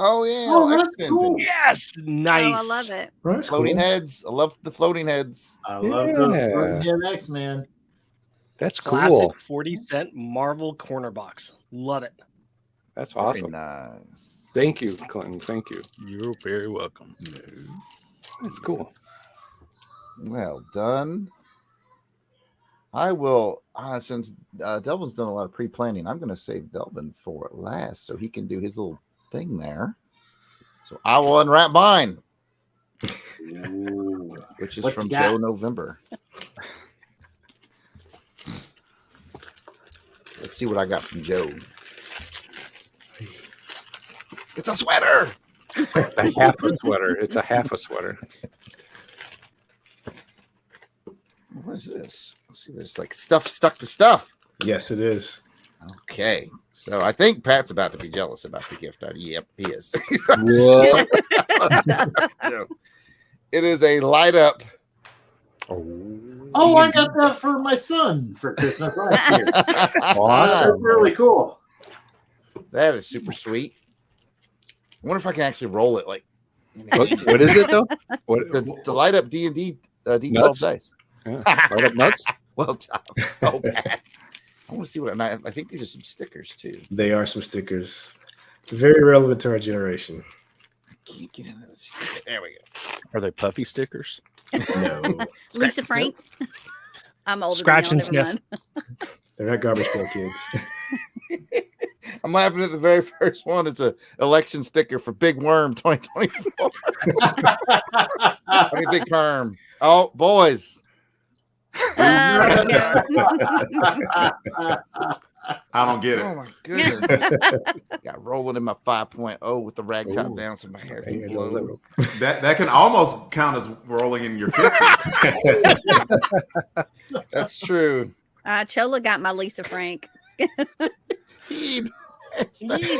Oh yeah. Oh, that's X-Men cool. thing. Yes, nice. Oh, I love it. That's Floating cool. heads. I love the floating heads. I love Yeah. the X-Men. That's Classic cool. 40-cent Marvel corner box. Love it. That's Very awesome. nice. Thank you, Clinton. Thank you. You're very welcome. That's cool. Well done. I will, since Delvin's done a lot of pre-planning, I'm going to save Delvin for last so he can do his little thing there. So I will unwrap mine, which is What from you got? Joe November. Let's see what I got from Joe. It's a sweater. It's a half a sweater. It's a half a sweater. What is this? Let's see. There's like stuff stuck to stuff. Yes, it is. Okay. So I think Pat's about to be jealous about the gift idea. Yep, he is. What? It is a light up. Oh, I got that for my son for Christmas last year. That's Awesome. really cool. That is super sweet. I wonder if I can actually roll it like What is it though? What? the light up D&D D12 Nuts? dice. Yeah. Light up nuts? Well done. Oh, Pat. I want to see what I think these are some stickers too. They are some stickers. Very relevant to our generation. Can you get into this? There we go. Are they puffy stickers? No, Lisa Frank. I'm older Scratch than and y'all, never sniff. mind. they're not garbage pail kids. I'm laughing at the very first one. It's a election sticker for Big Worm 2024. I mean, Big Perm. Oh, boys. Okay. I don't get Oh it. my goodness. Got rolling in my 5.0 with the rag top Ooh. down so my hair There can you go. blow. That can almost count as rolling in your 50s. That's true. Chola got my Lisa Frank. Heed.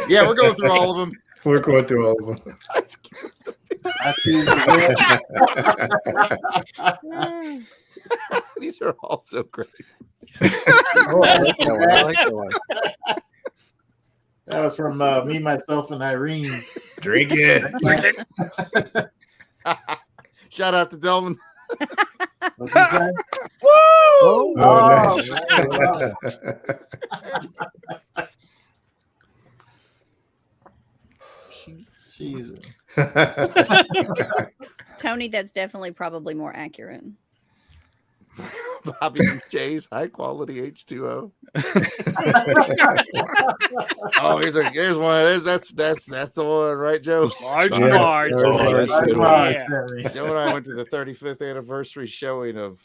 Yeah, we're going through all of them. We're going through all of them. I see the- These are all so great. Oh, I like that one. I like that one. that was from me, myself, and Irene. Drink it. Shout out to Delvin. What's it say? Oh, nice. She's Tony, that's definitely probably more accurate. Bobby and Jay's high quality H2O. Oh, here's one. That's the one, right, Joe? Large Yeah. Marge. Oh, that's a good one. Yeah. Joe and I went to the 35th anniversary showing of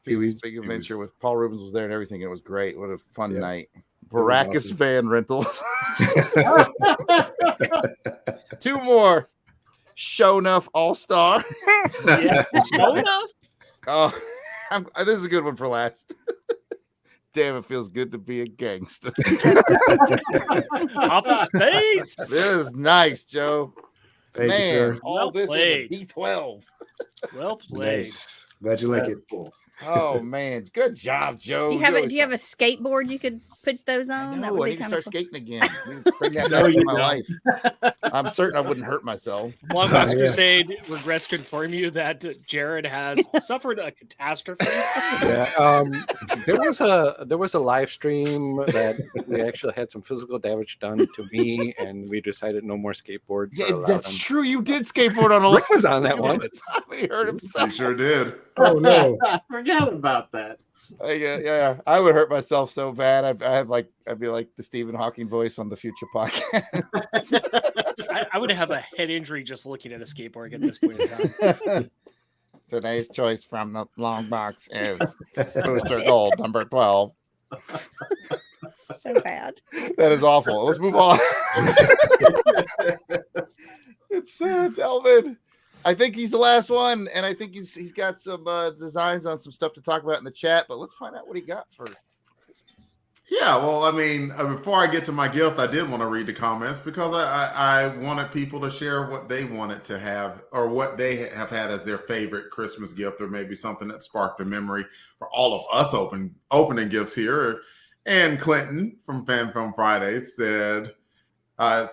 Pee-wee's Big Adventure with Paul Rubens was there and everything. It was great. What a fun Yeah. night. was Baracus awesome. van rentals. 2 more. Show Enough All-Star. Yeah. Show enough. Oh, this is a good one for last. Damn, it feels good to be a gangster. Office Space. This is nice, Joe. Thank Man, you, sir. all Well this played. in a B12. Well played. Nice. Glad you like That's it. cool. Oh man, good job, Joe. Do you have a skateboard you could put those on? That I would need be to kind start of skating again. I need to bring that No, back you in my don't. life. I'm certain I wouldn't hurt myself. Longbox Yeah. Crusade regrets to inform you that Jared has suffered a catastrophe. Yeah, there was a live stream that we actually had some physical damage done to me, and we decided no more skateboards. Yeah, are allowed that's on- true. You did skateboard on a Rick was on that one. We heard him He say. sure did. Oh no. I forgot about that. Yeah. I would hurt myself so bad. I'd be like the Stephen Hawking voice on the Future podcast. I would have a head injury just looking at a skateboard at this point in time. Today's choice from the long box is Booster Gold number 12. so bad. That is awful. Let's move on. It's Delvin. I think he's the last one, and I think he's got some designs on some stuff to talk about in the chat. But let's find out what he got for Christmas. Yeah, well, I mean, before I get to my gift, I did want to read the comments because I wanted people to share what they wanted to have or what they have had as their favorite Christmas gift, or maybe something that sparked a memory for all of us opening gifts here. And Clinton from Fan Film Friday said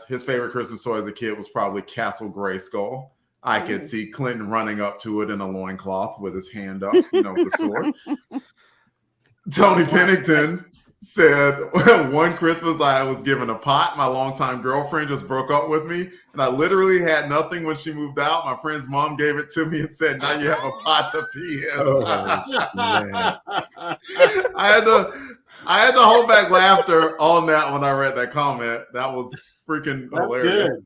his favorite Christmas toy as a kid was probably Castle Grayskull. I could see Clinton running up to it in a loincloth with his hand up, with the sword. Tony Pennington said, one Christmas I was given a pot. My longtime girlfriend just broke up with me, and I literally had nothing when she moved out. My friend's mom gave it to me and said, now you have a pot to pee in. Oh, man. I had to hold back laughter on that when I read that comment. That was freaking hilarious.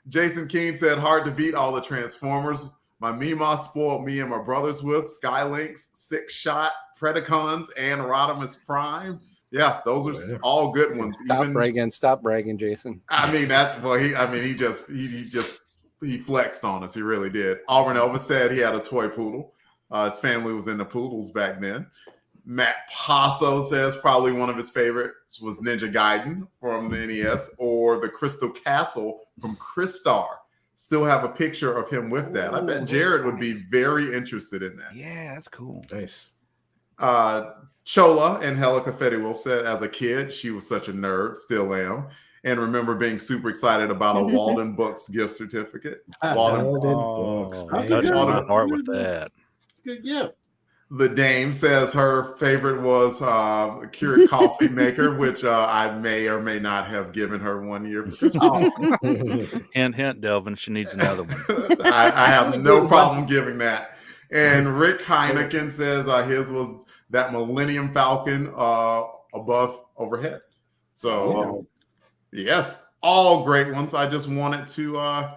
Jason King said, hard to beat all the Transformers. My Meemaw spoiled me and my brothers with Skylinks, Six Shot, Predacons, and Rodimus Prime. Yeah, those are all good ones. Stop bragging, Jason. I mean, he flexed on us. He really did. Auburn Elvis said he had a toy poodle. His family was into poodles back then. Matt Passo says probably one of his favorites was Ninja Gaiden from the NES or the Crystal Castle from Crystar. Still have a picture of him with that. I bet Jared would be very interested in that. Yeah, that's cool. Nice. Chola and Helica Fettiwolf said as a kid, she was such a nerd, still am, and remember being super excited about a Walden Books gift certificate. Walden Books. That's man. a good Touching my one. heart with that. It's a good gift. The Dame says her favorite was a Keurig coffee maker, which I may or may not have given her one year for Christmas. Hint, hint, Delvin. She needs another one. I have no problem giving that. And Rick Heineken says his was that Millennium Falcon overhead. So, yes, all great ones. I just wanted to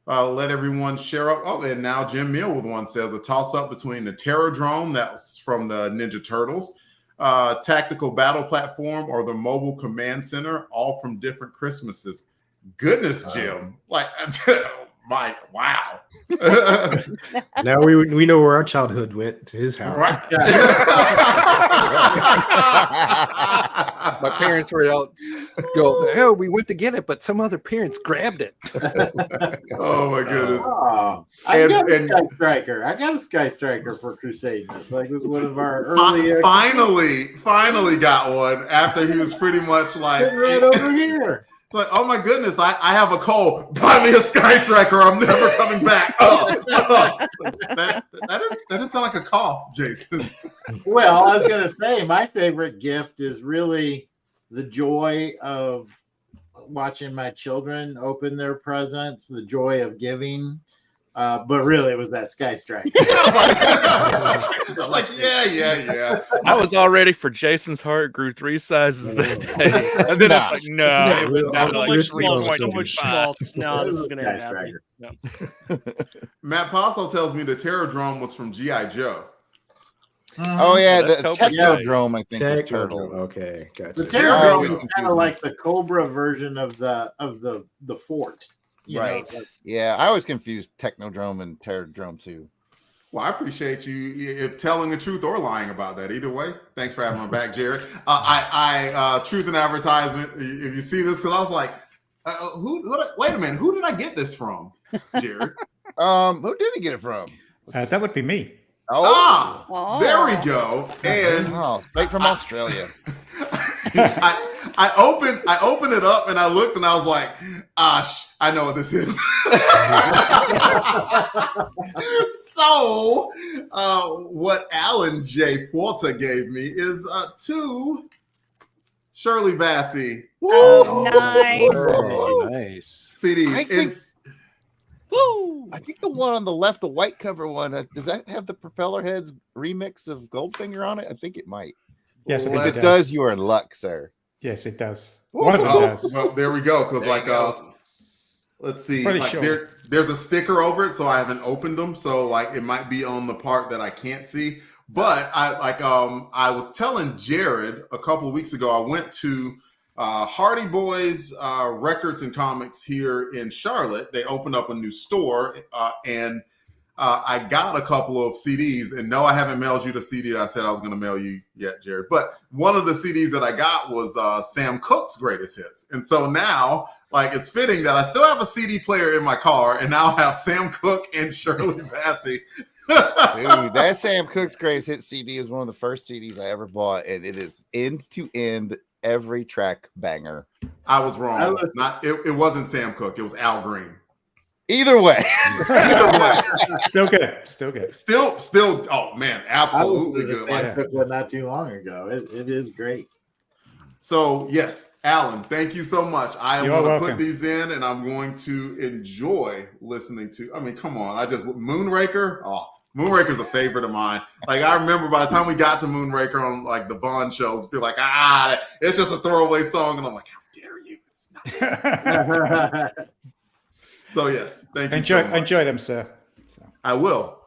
let everyone share up. Oh, and now Jim Mill with one says a toss-up between the Terradrome, that's from the Ninja Turtles, tactical battle platform, or the mobile command center, all from different Christmases. Goodness, Jim. Mike, wow. Now we know where our childhood went, to his house. Right. My parents were out. Hell, we went to get it, but some other parents grabbed it. Oh my goodness. I got a Sky Striker. I got a Sky Striker for Crusade. It's like it was one of our early. Finally got one after he was pretty much like right over here. It's like, oh my goodness, I have a cold. Buy me a Sky Striker. I'm never coming back. That didn't sound like a cough, Jason. Well, I was going to say my favorite gift is really the joy of watching my children open their presents, the joy of giving. But really, it was that Sky Striker. I was like, yeah. I was all ready for Jason's heart grew 3 sizes that day. And then I was like, no, it went down to like So much 3.25. schmaltz. No, this is going to Sky end badly. Striker. No. Matt Paso tells me the Terradrome was from G.I. Joe. Oh yeah, That's the Cobra Technodrome, I think, is Technodrome. turtle. Okay, gotcha. The I Terradrome always is kind of like the Cobra version of the fort. You know, Right. like- Yeah, I always confuse Technodrome and Terradrome too. Well, I appreciate you if telling the truth or lying about that. Either way, thanks for having my back, Jared. Truth in advertisement. If you see this, because I was like, wait a minute, who did I get this from, Jared? Who did he get it from? That would be me. Oh, There we go. And straight from Australia. I opened it up and I looked and I was like, I know what this is. So, what Alan J. Porter gave me is 2 Shirley Bassey Oh, nice. Oh, nice. CDs. I think the one on the left, the white cover one, does that have the Propeller Heads remix of Goldfinger on it? I think it might. Yes, If it does, you are in luck, sir. Yes, it does. One of them does. Well, there we go. Because let's see. Pretty Like sure. there's a sticker over it, so I haven't opened them. So like it might be on the part that I can't see. But I was telling Jared a couple of weeks ago, I went to Hardy Boys Records and Comics here in Charlotte. They opened up a new store, and I got a couple of CDs. And no, I haven't mailed you the CD that I said I was going to mail you yet, Jared. But one of the CDs that I got was Sam Cooke's Greatest Hits. And so now, like, it's fitting that I still have a CD player in my car, and now I have Sam Cooke and Shirley Bassey. Dude, that Sam Cooke's Greatest Hits CD is one of the first CDs I ever bought, and it is end to end every track banger. I was wrong. It wasn't Sam Cooke. It was Al Green. Either way. Still good. Still. Oh man, absolutely good. I took one not too long ago. It is great. So yes, Alan, thank you so much. I am You're going to welcome. put these in, and I'm going to enjoy listening to. I mean, come on. Moonraker. Oh, Moonraker's a favorite of mine. Like I remember by the time we got to Moonraker on like the Bond shows, be like, it's just a throwaway song, and I'm like, how dare you? It's not. So yes, thank you. Enjoy them, sir. So. I will.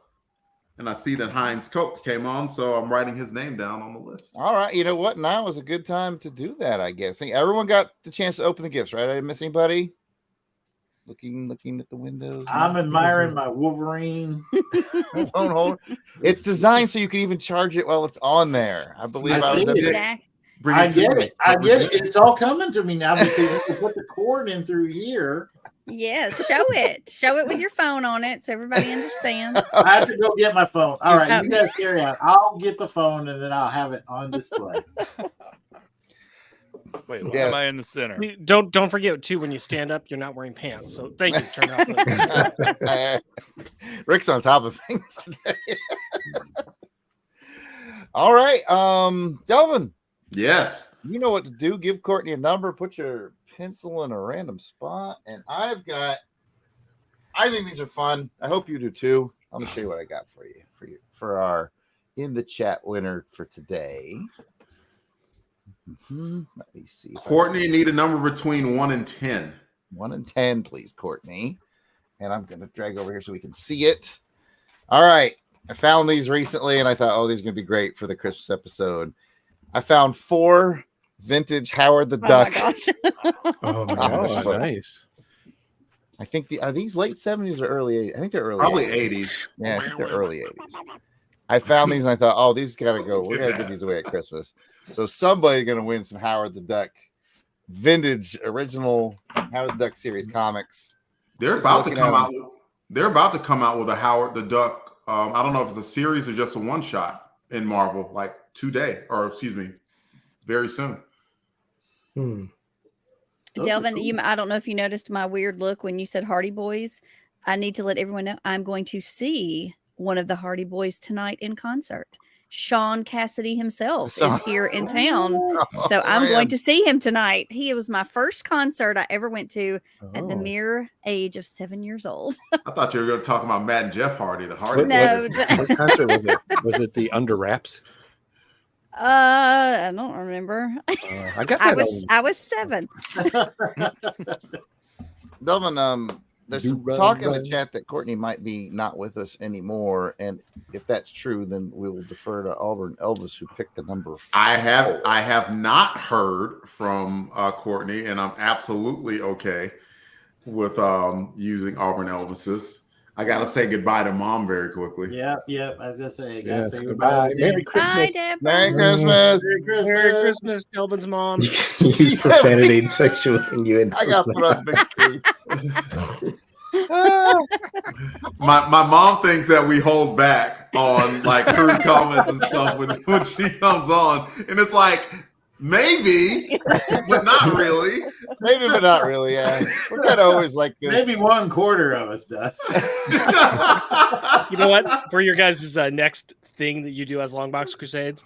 And I see that Heinz Coke came on, so I'm writing his name down on the list. All right, you know what? Now is a good time to do that, I guess. Hey, everyone got the chance to open the gifts, right? I didn't miss anybody. Looking at the windows. I'm admiring my Wolverine phone holder. It's designed so you can even charge it while it's on there. I believe I was at Exactly. I get it. It's all coming to me now because you can put the cord in through here. Yes, show it with your phone on it so everybody understands. I have to go get my phone. All right, you guys carry on. I'll get the phone and then I'll have it on display. Wait, why am I in the center? Don't forget too, when you stand up, you're not wearing pants. So thank you. Turn off the Rick's on top of things today. All right, Delvin. Yes. You know what to do. Give Courtney a number. Put your pencil in a random spot, and I think these are fun. I hope you do too. I'm gonna show you what I got for our in the chat winner for today. Let me see. Courtney, need a number between 1 and 10. 1 and 10, please, Courtney. And I'm gonna drag over here so we can see it. All right, I found these recently, and I thought, these are gonna be great for the Christmas episode. I found 4 vintage Howard the Duck. Oh my gosh, nice. I think are these late 70s or early 80s? I think they're early. Probably 80s. 80s. Yeah, I think they're early 80s. I found these and I thought, these gotta go. We're gonna give these away at Christmas. So somebody's gonna win some Howard the Duck vintage original Howard the Duck series comics. They're about to come out. They're about to come out with a Howard the Duck. I don't know if it's a series or just a one shot in Marvel, like very soon. Delvin, I don't know if you noticed my weird look when you said Hardy Boys. I need to let everyone know I'm going to see one of the Hardy Boys tonight in concert. Sean Cassidy himself So- is here in town. So I'm man. going to see him tonight. He was my first concert I ever went to at the Oh. mere age of 7 years old. I thought you were going to talk about Matt and Jeff Hardy, the Hardy No, Boys. What concert was it? Was it the Under Wraps? I don't remember. I got that. I was 7. Delvin, there's Do some run, talk in the run. chat that Courtney might be not with us anymore, and if that's true, then we will defer to Auburn Elvis, who picked the number. I have not heard from Courtney, and I'm absolutely okay with using Auburn Elvis's. I gotta say goodbye to Mom very quickly. Yep. I was gonna say, gotta Yes, say goodbye. goodbye. Merry Bye, Christmas. Deborah. Merry Christmas! Merry Christmas. Merry Christmas, Kelvin's mom. You can use profanity and sexual innuendo. I got put on big screen. My mom thinks that we hold back on like crude comments and stuff when she comes on, and it's like maybe, but not really. Maybe, but not really. Yeah, we're kind of always like this. Maybe 1/4 of us does. You know what? For your guys' next thing that you do as Longbox Crusades,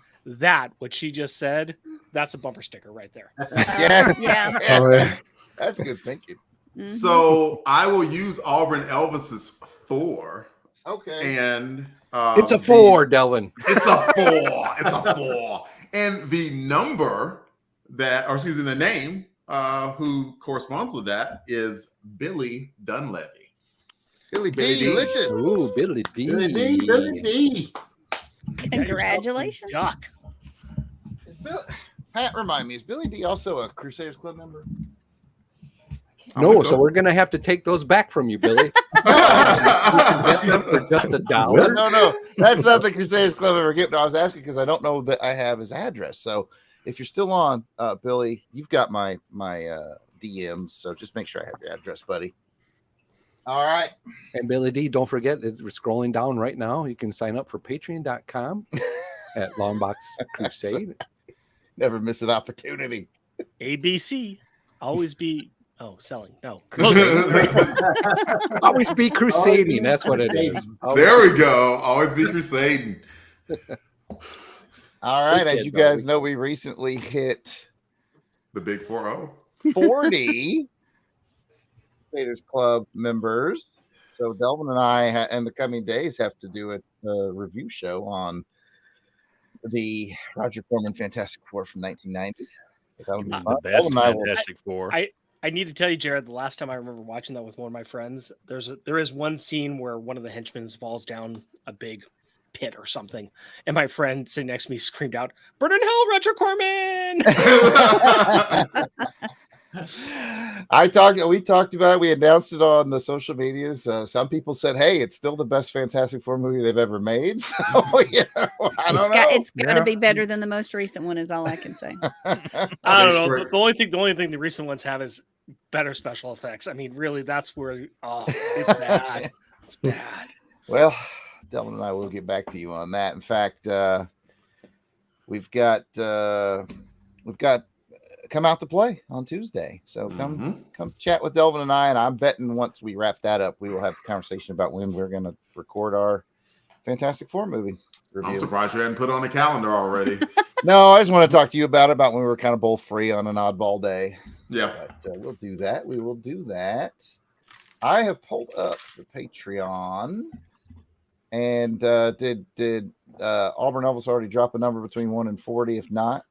what she just said, that's a bumper sticker right there. Yeah, Yeah. Oh, yeah. That's good thinking. Mhm. So I will use Auburn Elvis's 4, Okay. and It's a 4, Delvin. It's a 4. It's a 4. And the number the name who corresponds with that is Billy Dunleavy. Billy Billy D. D. Delicious. Ooh, Billy D. Billy D. Congratulations. Duck. Is Pat, remind me, is Billy D also a Crusaders Club member? No, so we're gonna have to take those back from you, Billy. You can get them for just $1. No. That's not the Crusaders Club ever gift. No, I was asking because I don't know that I have his address. So if you're still on, Billy, you've got my DMs. So just make sure I have your address, buddy. All right. And Billy D, don't forget, we're scrolling down right now. You can sign up for patreon.com at Longbox Crusade. Never miss an opportunity. ABC. Always be selling. No. Always be crusading. That's what it is. There we go. Always be crusading. All right. Okay, As you guys know, we recently hit The big 4-0. 40 Crusaders Club members. So Delvin and I, in the coming days, have to do a review show on the Roger Corman Fantastic Four from 1990. That'll be fun. The best Delvin and I will- Fantastic Four. I need to tell you, Jared, the last time I remember watching that with one of my friends, there is one scene where one of the henchmen falls down a big pit or something, and my friend sitting next to me screamed out, "Burn in hell, Roger Corman!" We talked about it. We announced it on the social medias. Some people said, "Hey, it's still the best Fantastic Four movie they've ever made." So I don't know. It's got to be better than the most recent one, is all I can say. I don't know. The only thing the recent ones have is better special effects. I mean, really, that's where it's bad. It's bad. Well, Delvin and I will get back to you on that. In fact, we've got Come Out to Play on Tuesday. So come chat with Delvin and I, and I'm betting once we wrap that up, we will have a conversation about when we're going to record our Fantastic Four movie review. I'm surprised you hadn't put it on the calendar already. No, I just want to talk to you about when we were kind of both free on an oddball day. Yeah. But we'll do that. We will do that. I have pulled up the Patreon. And did Auburn Elvis already drop a number between 1 and 40? If not,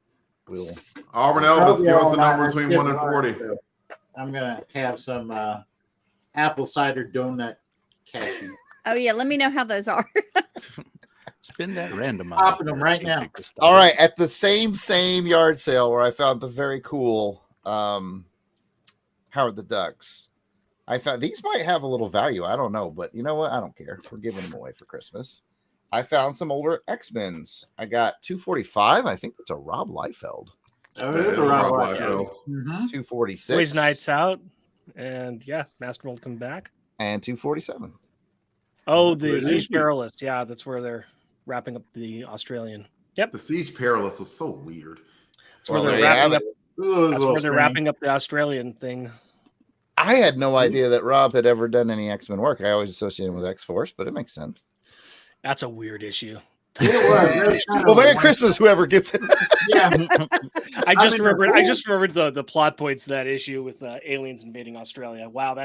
we'll Auburn Elvis, give us a number between 1 and 40. I'm gonna have some apple cider donut cashew. Oh yeah, let me know how those are. Spin that random. Popping them right now. All right, at the same yard sale where I found the very cool Howard the Ducks. I found these might have a little value. I don't know, but you know what? I don't care. We're giving them away for Christmas. I found some older X-Men's. I got 245. I think that's a Rob Liefeld. Oh, That is a Rob Rob Liefeld. 246. Boys Nights Out, and Master Mold come back. And 247. Oh, the Siege Perilous. Yeah, that's where they're wrapping up the Australian. Yep. The Siege Perilous was so weird. That's where Well, they're there you have wrapping up. it. That's where they're wrapping up the Australian thing. I had no idea that Rob had ever done any X-Men work. I always associated him with X-Force, but it makes sense. That's a weird issue. Well, Merry Christmas, whoever gets it. Yeah. I just mean, they're remembered the plot points of that issue with aliens invading Australia. Wow,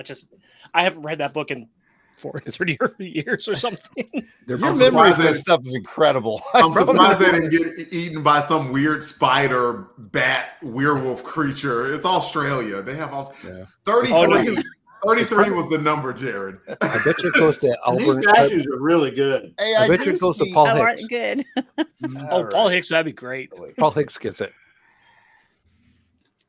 I haven't read that book in 30 years or something. Your memory of this stuff is incredible. I'm surprised they didn't get eaten by some weird spider, bat, werewolf creature. It's Australia. They have all 33. 33 was the number, Jared. I bet you it goes to These Albert. statues are really good. Hey, I bet you it goes to Paul Hicks. Good. Paul Hicks, that'd be great. Paul Hicks gets it.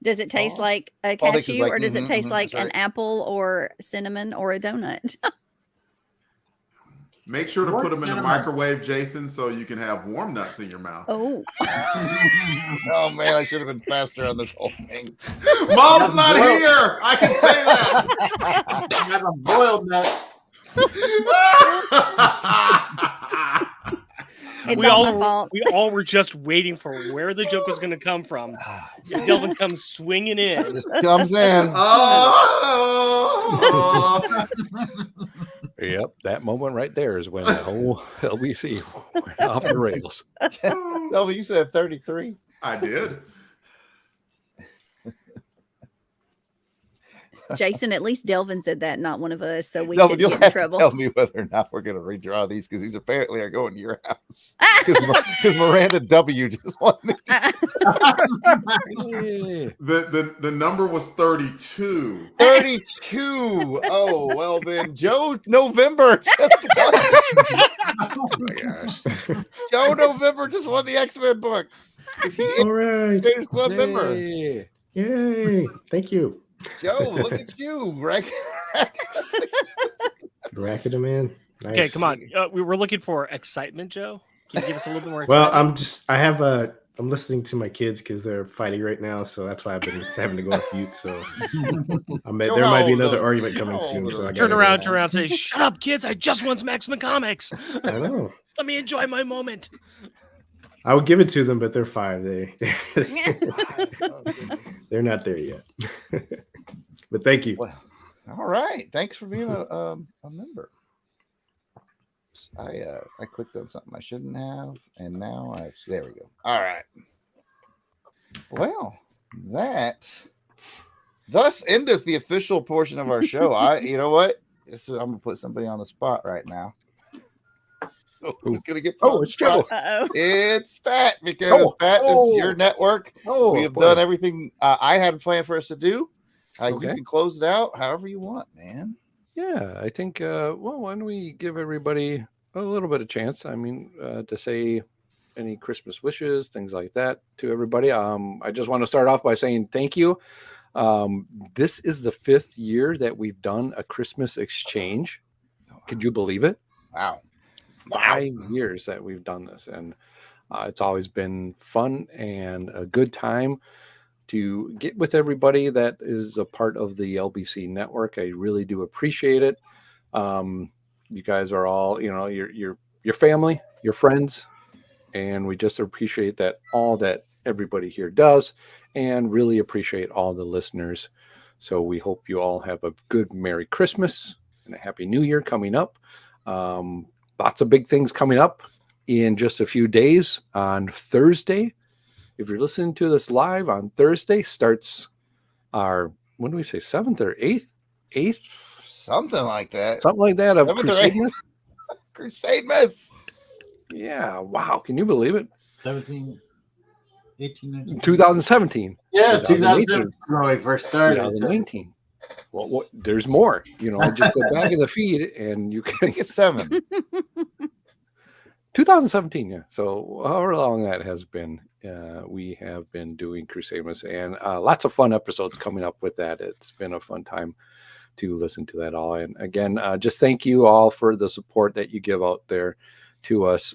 Does it taste like a Paul Hicks is cashew, like, or does it taste like that's an right. apple or cinnamon or a donut? Make sure to What put them in the cinnamon? microwave, Jason, so you can have warm nuts in your mouth. Oh, Oh man, I should have been faster on this whole thing. Mom's not here. I can say that. Have a boiled nut. it's we all all my fault. we all were just waiting for where the joke was going to come from. Delvin comes swinging in. Just comes in. Oh. Yep, that moment right there is when the whole LBC went off the rails. Delvin, you said 33. I did. Jason, at least Delvin said that, not one of us, so we Delvin, could you'll get in have to trouble. tell me whether or not we're going to redraw these because these apparently are going to your house. Because Miranda W just won these. The number was 32. 32. Oh, well then, Joe November just won. Oh my gosh. Joe November just won the X-Men books. All right. Creators Club member. Yay. Yay. Thank you. Joe, look at you. Racking them in. Nice. Okay, come on. We were looking for excitement, Joe. Can you give us a little bit more Well, excitement? I'm listening to my kids because they're fighting right now, so that's why I've been having to go on mute. So there might be another argument coming soon. So I Turn around, and say, "Shut up, kids! I just want some X-Men comics. I know. Let me enjoy my moment." I would give it to them, but they're 5. They're not there yet. But thank you. Well, all right. Thanks for being a member. I clicked on something I shouldn't have, and now there we go. All right. Well, thus endeth the official portion of our show. You know what? I'm gonna put somebody on the spot right now. Who's gonna get? It's Joe. It's Pat because Pat is your network. We have done everything I had planned for us to do. You can close it out however you want, man. Yeah, I think, why don't we give everybody a little bit of chance? I mean, to say any Christmas wishes, things like that to everybody. I just want to start off by saying thank you. This is the 5th year that we've done a Christmas exchange. Could you believe it? Wow. 5 years that we've done this. And it's always been fun and a good time to get with everybody that is a part of the LBC network. I really do appreciate it. You guys are all, your family, your friends, and we just appreciate all that everybody here does, and really appreciate all the listeners. So we hope you all have a good Merry Christmas and a Happy New Year coming up. Lots of big things coming up in just a few days. On Thursday, if you're listening to this live on Thursday, starts our, what do we say, 7th or 8th? 8th? Something like that. Something like that of Crusade. Crusade Miss. Yeah. Wow. Can you believe it? 17, 18, 19. 2017. Yeah, 2017 when we first started. 2019. Well, there's more. I just go back in the feed and you can get 7. 2017, yeah. So however long that has been, we have been doing Crusademus, and lots of fun episodes coming up with that. It's been a fun time to listen to that all. And again, just thank you all for the support that you give out there to us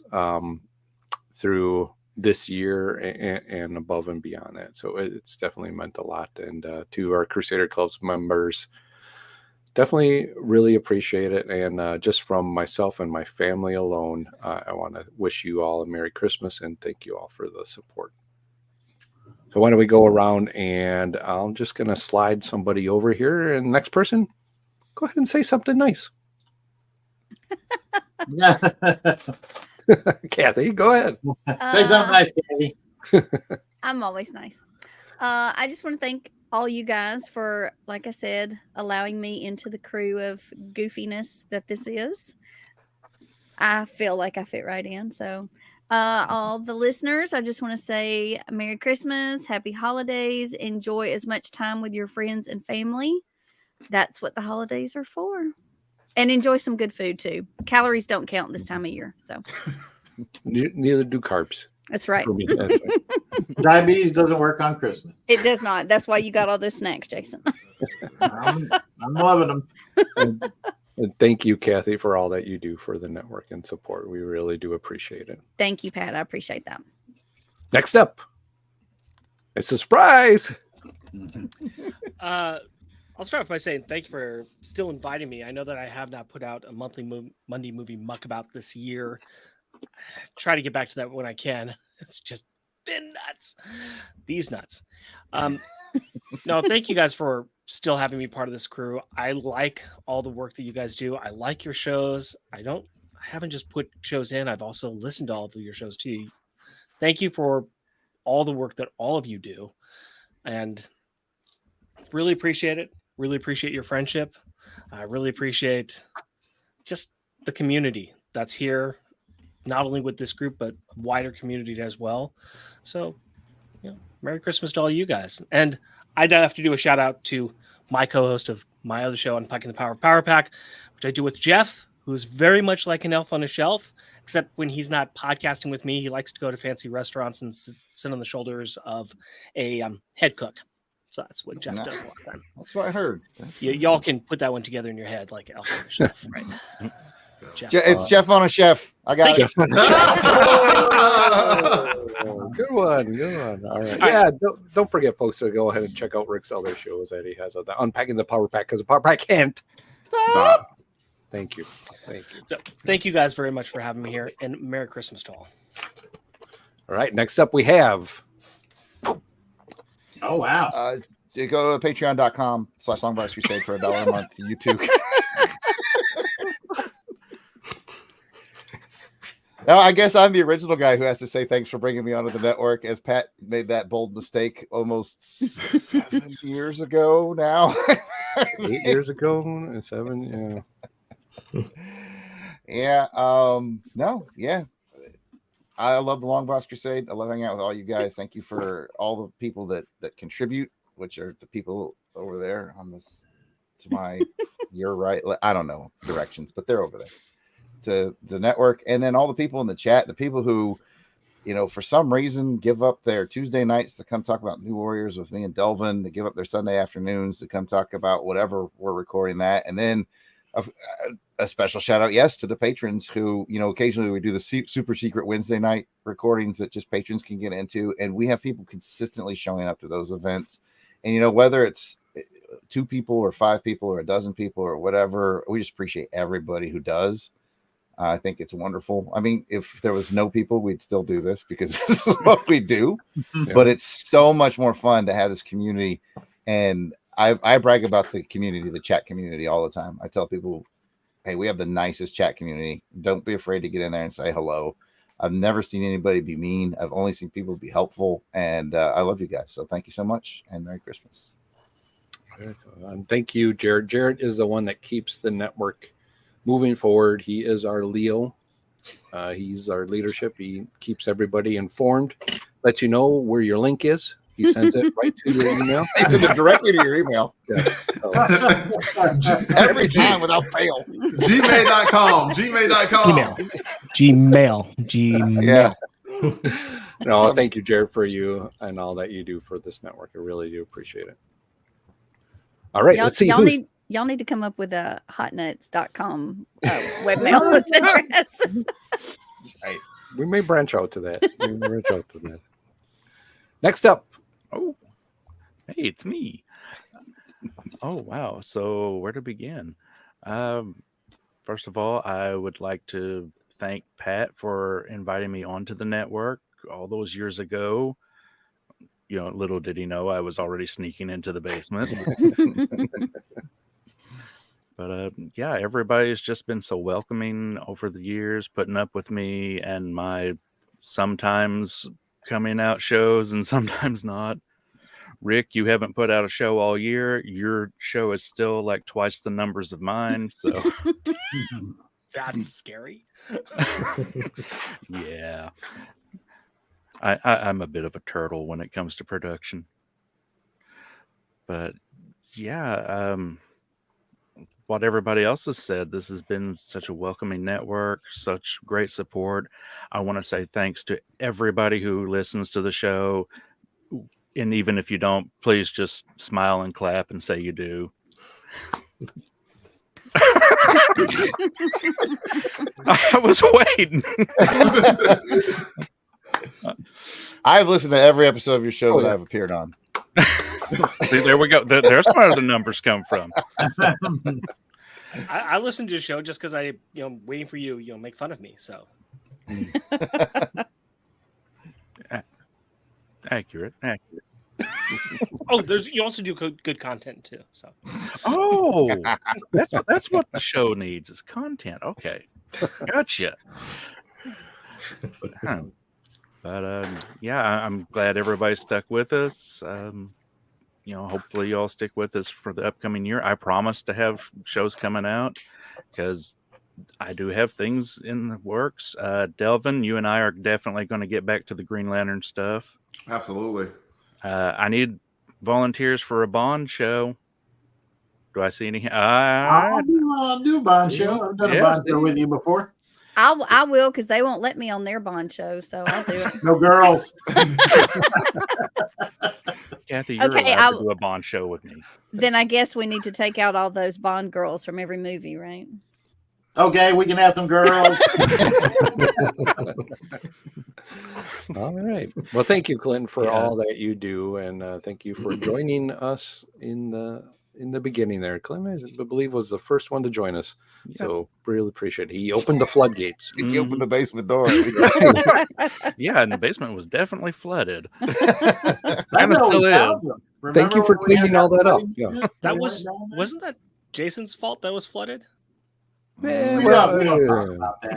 through this year and above and beyond that. So it's definitely meant a lot. And to our Crusader Club's members, definitely really appreciate it. And just from myself and my family alone, I want to wish you all a Merry Christmas and thank you all for the support. So why don't we go around, and I'm just going to slide somebody over here, and next person, go ahead and say something nice. Kathy, go ahead. Say something nice, Kathy. I'm always nice. I just want to thank all you guys for, like I said, allowing me into the crew of goofiness that this is. I feel like I fit right in. So, all the listeners, I just want to say Merry Christmas, Happy Holidays, enjoy as much time with your friends and family. That's what the holidays are for. And enjoy some good food too. Calories don't count this time of year. So, Neither do carbs. that's right. For me, that's right. Diabetes doesn't work on Christmas. It does not. That's why you got all those snacks, Jason. I'm loving them. And thank you, Kathy, for all that you do for the network and support. We really do appreciate it. Thank you, Pat. I appreciate that. Next up, it's a surprise. I'll start off by saying thank you for still inviting me. I know that I have not put out a monthly Monday movie muck about this year. Try to get back to that when I can. It's just been nuts. These nuts. No, thank you guys for still having me part of this crew. I like all the work that you guys do. I like your shows. I haven't just put shows in. I've also listened to all of your shows too. Thank you for all the work that all of you do. And really appreciate it. Really appreciate your friendship. I really appreciate just the community that's here, not only with this group, but wider community as well. So, Merry Christmas to all you guys. And I'd have to do a shout out to my co-host of my other show, Unpacking the Power of Power Pack, which I do with Jeff, who's very much like an elf on a shelf, except when he's not podcasting with me, he likes to go to fancy restaurants and sit on the shoulders of a head cook. So that's what Jeff does a lot of the time. That's what I heard. Y'all can put that one together in your head, like elf on a shelf, right? Jeff, it's Jeff on a chef. I got it. Good one. All right. Yeah, don't forget, folks, to go ahead and check out Rick's other shows that he has on the Unpacking the Power Pack, because the Power Pack can't stop. Thank you. So, thank you guys very much for having me here, and Merry Christmas to all. All right. Next up, we have. Oh, wow. You go to patreon.com/Longbox Crusade for $1 a month. You too. Now, I guess I'm the original guy who has to say thanks for bringing me onto the network, as Pat made that bold mistake almost 7 years ago now. 8 years ago, 7, yeah. Yeah. Yeah. I love the Longbox Crusade. I love hanging out with all you guys. Thank you for all the people that contribute, which are the people over there on this to my your right. I don't know directions, but they're over there to the network. And then all the people in the chat, the people who, for some reason give up their Tuesday nights to come talk about New Warriors with me and Delvin, they give up their Sunday afternoons to come talk about whatever we're recording that. And then a special shout out, yes, to the patrons who, occasionally we do the super secret Wednesday night recordings that just patrons can get into. And we have people consistently showing up to those events. And, whether it's 2 people or 5 people or a dozen people or whatever, we just appreciate everybody who does. I think it's wonderful. I mean, if there was no people, we'd still do this because this is what we do. Yeah. But it's so much more fun to have this community. And I brag about the community, the chat community, all the time. I tell people, hey, we have the nicest chat community. Don't be afraid to get in there and say hello. I've never seen anybody be mean. I've only seen people be helpful. And I love you guys. So thank you so much. And Merry Christmas. And thank you, Jared. Jared is the one that keeps the network moving forward. He is our Leo. He's our leadership. He keeps everybody informed, lets you know where your link is. He sends it right to your email. He sends it directly to your email. Yeah. So. Every time without fail. Gmail.com. Gmail. Yeah. No, thank you, Jared, for you and all that you do for this network. I really do appreciate it. All right, let's see. Y'all need to come up with a hotnuts.com webmail address. That's right. We may branch out to that. Next up. Oh, hey, it's me. Oh, wow. So where to begin? First of all, I would like to thank Pat for inviting me onto the network all those years ago. Little did he know I was already sneaking into the basement. But yeah, everybody's just been so welcoming over the years, putting up with me and my sometimes coming out shows and sometimes not. Rick, you haven't put out a show all year. Your show is still like twice the numbers of mine. So That's scary. yeah, I'm a bit of a turtle when it comes to production. But yeah, what everybody else has said, this has been such a welcoming network, such great support. I want to say thanks to everybody who listens to the show. And even if you don't, please just smile and clap and say you do. I was waiting. I've listened to every episode of your show that I've appeared on. See, there we go. There's where the numbers come from. I listened to your show just because I, waiting for you, make fun of me. So accurate. Oh, you also do good content too. So that's what the show needs is content. Okay, gotcha. But yeah, I'm glad everybody stuck with us. Hopefully you all stick with us for the upcoming year. I promise to have shows coming out because I do have things in the works. Delvin, you and I are definitely going to get back to the Green Lantern stuff. Absolutely. I need volunteers for a Bond show. Do I see any? I'll do a Bond show. I've done a Bond show with you before. I will, because they won't let me on their Bond show, so I'll do it. No girls. Kathy, you're allowed to do a Bond show with me. Then I guess we need to take out all those Bond girls from every movie, right? Okay, we can have some girls. All right. Well, thank you, Clinton, for all that you do, and thank you for joining us in the beginning there. Clinton, I believe, was the first one to join us, so really appreciate it. He opened the floodgates. He opened the basement door. Yeah, and the basement was definitely flooded. And it still is. Thank you for cleaning all that up. Yeah. That wasn't that Jason's fault that was flooded? Yeah, We don't talk about that.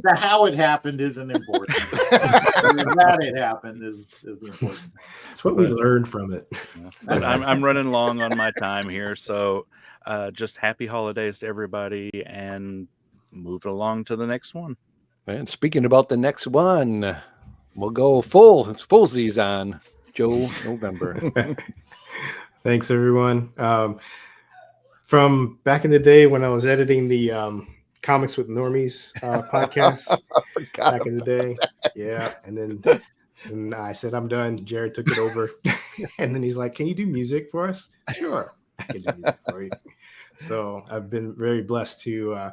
The how it happened isn't important. That it happened is the important thing. It's what we learned from it. But I'm running long on my time here, so just happy holidays to everybody, and move along to the next one. And speaking about the next one, we'll go fullsies on Joe November. Thanks, everyone. From back in the day when I was editing the Comics with Normies podcast back in the day. Yeah. And then I said, I'm done. Jared took it over. And then he's like, can you do music for us? Sure. I can do music for you. So I've been very blessed to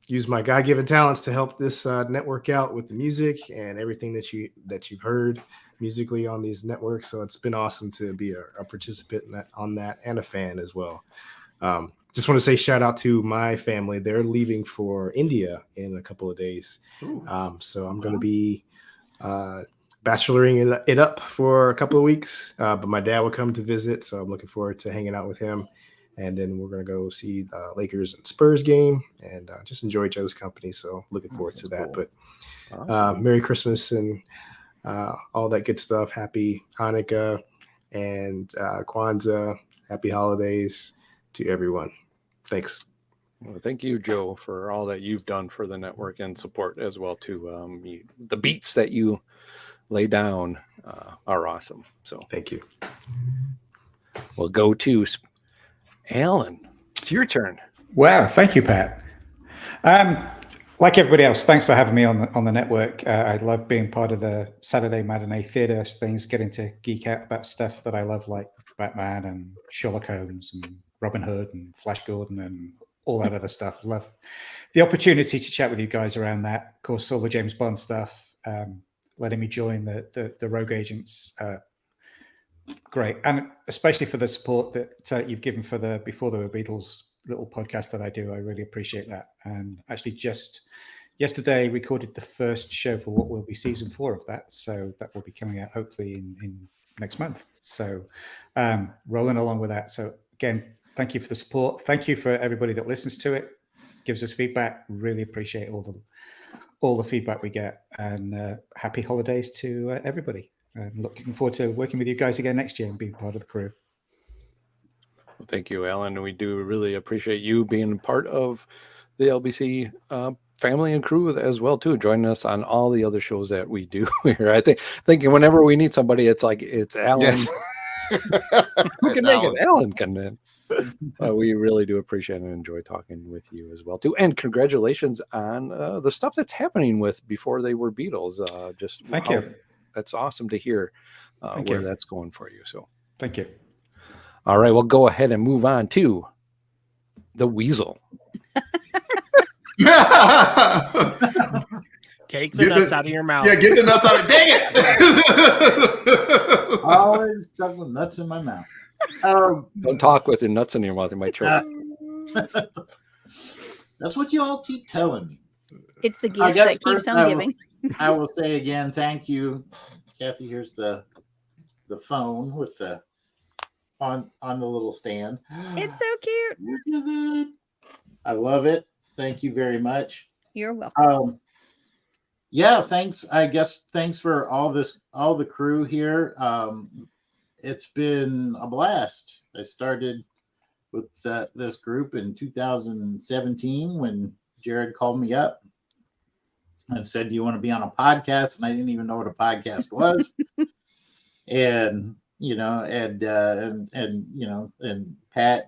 use my God-given talents to help this network out with the music and everything that you've heard musically on these networks. So it's been awesome to be a participant on that and a fan as well. Just want to say shout out to my family. They're leaving for India in a couple of days. So I'm going to be bacheloring it up for a couple of weeks. But my dad will come to visit. So I'm looking forward to hanging out with him. And then we're going to go see the Lakers and Spurs game and just enjoy each other's company. So looking forward to that. Cool. But awesome. Merry Christmas and all that good stuff. Happy Hanukkah and Kwanzaa. Happy holidays to everyone. Thanks. Well, thank you, Joe, for all that you've done for the network and support as well too. The beats that you lay down are awesome. So thank you. We'll go to Alan. It's your turn. Wow, thank you, Pat. Like everybody else, thanks for having me on the network. I love being part of the Saturday matinee theater things, getting to geek out about stuff that I love, like Batman and Sherlock Holmes and Robin Hood and Flash Gordon and all that other stuff. Love the opportunity to chat with you guys around that. Of course, all the James Bond stuff, letting me join the Rogue Agents. Great. And especially for the support that you've given for the Before the Beatles little podcast that I do. I really appreciate that. And actually just yesterday recorded the first show for what will be season 4 of that. So that will be coming out hopefully in next month. So rolling along with that. So again, Thank you for the support. Thank you for everybody that listens to it, gives us feedback. Really appreciate all the feedback we get. And happy holidays to everybody. Looking forward to working with you guys again next year and being part of the crew. Well, thank you, Alan. We do really appreciate you being part of the LBC family and crew as well too, joining us on all the other shows that we do here. I thinking whenever we need somebody, it's Alan. Yes. Who can make it? Alan can then. We really do appreciate and enjoy talking with you as well too. And congratulations on the stuff that's happening with Before They Were Beatles. Thank you. That's awesome to hear where that's going for you. So thank you. All right, we'll go ahead and move on to the Weasel. Take the nuts out of your mouth. Yeah, get the nuts out of dang it. Always stuck with nuts in my mouth. Don't talk with your nuts in your mouth. You might choke. That's what you all keep telling me. It's the gift that keeps on giving. I will say again, thank you, Kathy. Here's the phone with the on the little stand. It's so cute. Look at that. I love it. Thank you very much. You're welcome. Yeah, thanks. I guess thanks for all the crew here. It's been a blast. I started with this group in 2017 when Jared called me up and said, "Do you want to be on a podcast?" And I didn't even know what a podcast was. And and Pat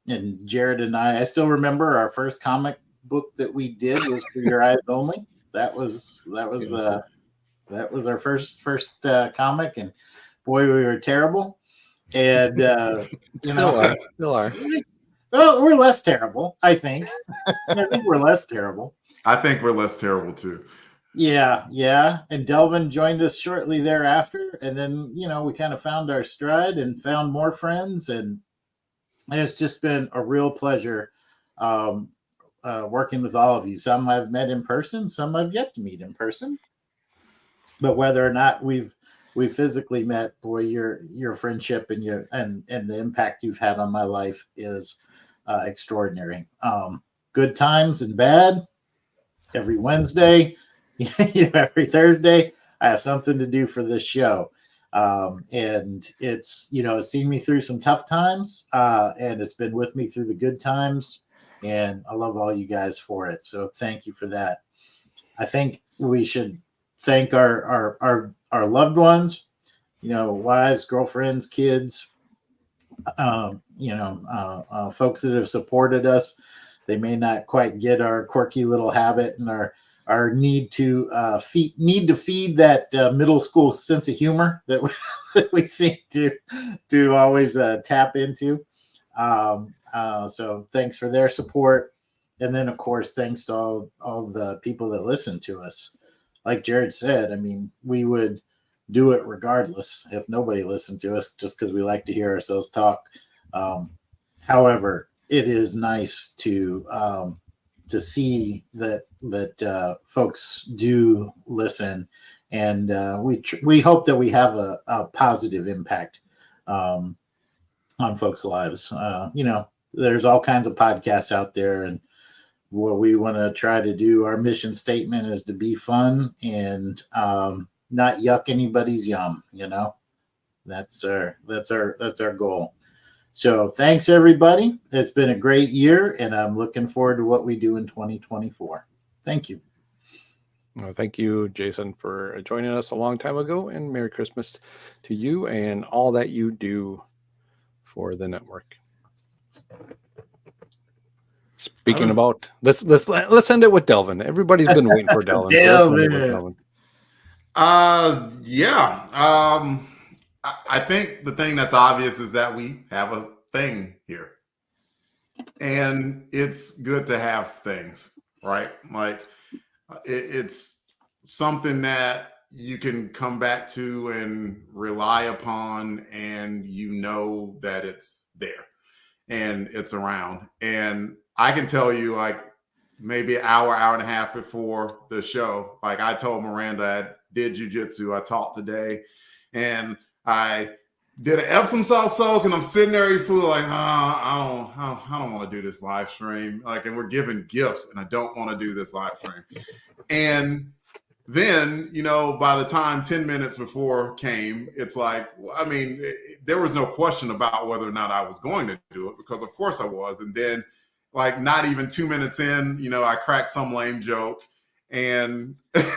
and Jared and I still remember our first comic book that we did was For Your Eyes Only. That was our first comic, and boy, we were terrible. And still are. Well, we're less terrible, I think. I think we're less terrible. I think we're less terrible too. Yeah. And Delvin joined us shortly thereafter, and then we kind of found our stride and found more friends, and it's just been a real pleasure working with all of you. Some I've met in person, some I've yet to meet in person. But whether or not we've physically met, boy, your friendship and the impact you've had on my life is extraordinary. Good times and bad. Every Wednesday, every Thursday, I have something to do for this show. And it's seen me through some tough times, and it's been with me through the good times. And I love all you guys for it. So thank you for that. I think we should thank our loved ones, wives, girlfriends, kids, folks that have supported us. They may not quite get our quirky little habit and our need to feed that middle school sense of humor that we seem to always tap into. So thanks for their support. And then, of course, thanks to all the people that listen to us. Like Jared said, I mean, we would do it regardless if nobody listened to us, just because we like to hear ourselves talk. However, it is nice to see that folks do listen, and we hope that we have a positive impact on folks' lives. There's all kinds of podcasts out there, and what we want to try to do, our mission statement is to be fun and not yuck anybody's yum. That's our goal. So thanks everybody. It's been a great year, and I'm looking forward to what we do in 2024. Thank you. Well, thank you, Jason, for joining us a long time ago, and Merry Christmas to you and all that you do for the network. Speaking about, let's end it with Delvin. Everybody's been waiting for Delvin. Delvin. I think the thing that's obvious is that we have a thing here, and it's good to have things, right? Like it's something that you can come back to and rely upon, and that it's there and it's around. And I can tell you, like, maybe an hour and a half before the show, like, I told Miranda I did jujitsu, I taught today, and I did an Epsom salt soak, and I'm sitting there eating food like, I don't want to do this live stream. Like, and we're giving gifts, and I don't want to do this live stream. And then, by the time 10 minutes before came, it's like, I mean, there was no question about whether or not I was going to do it, because of course I was. And then, like, not even 2 minutes in, I cracked some lame joke, and it's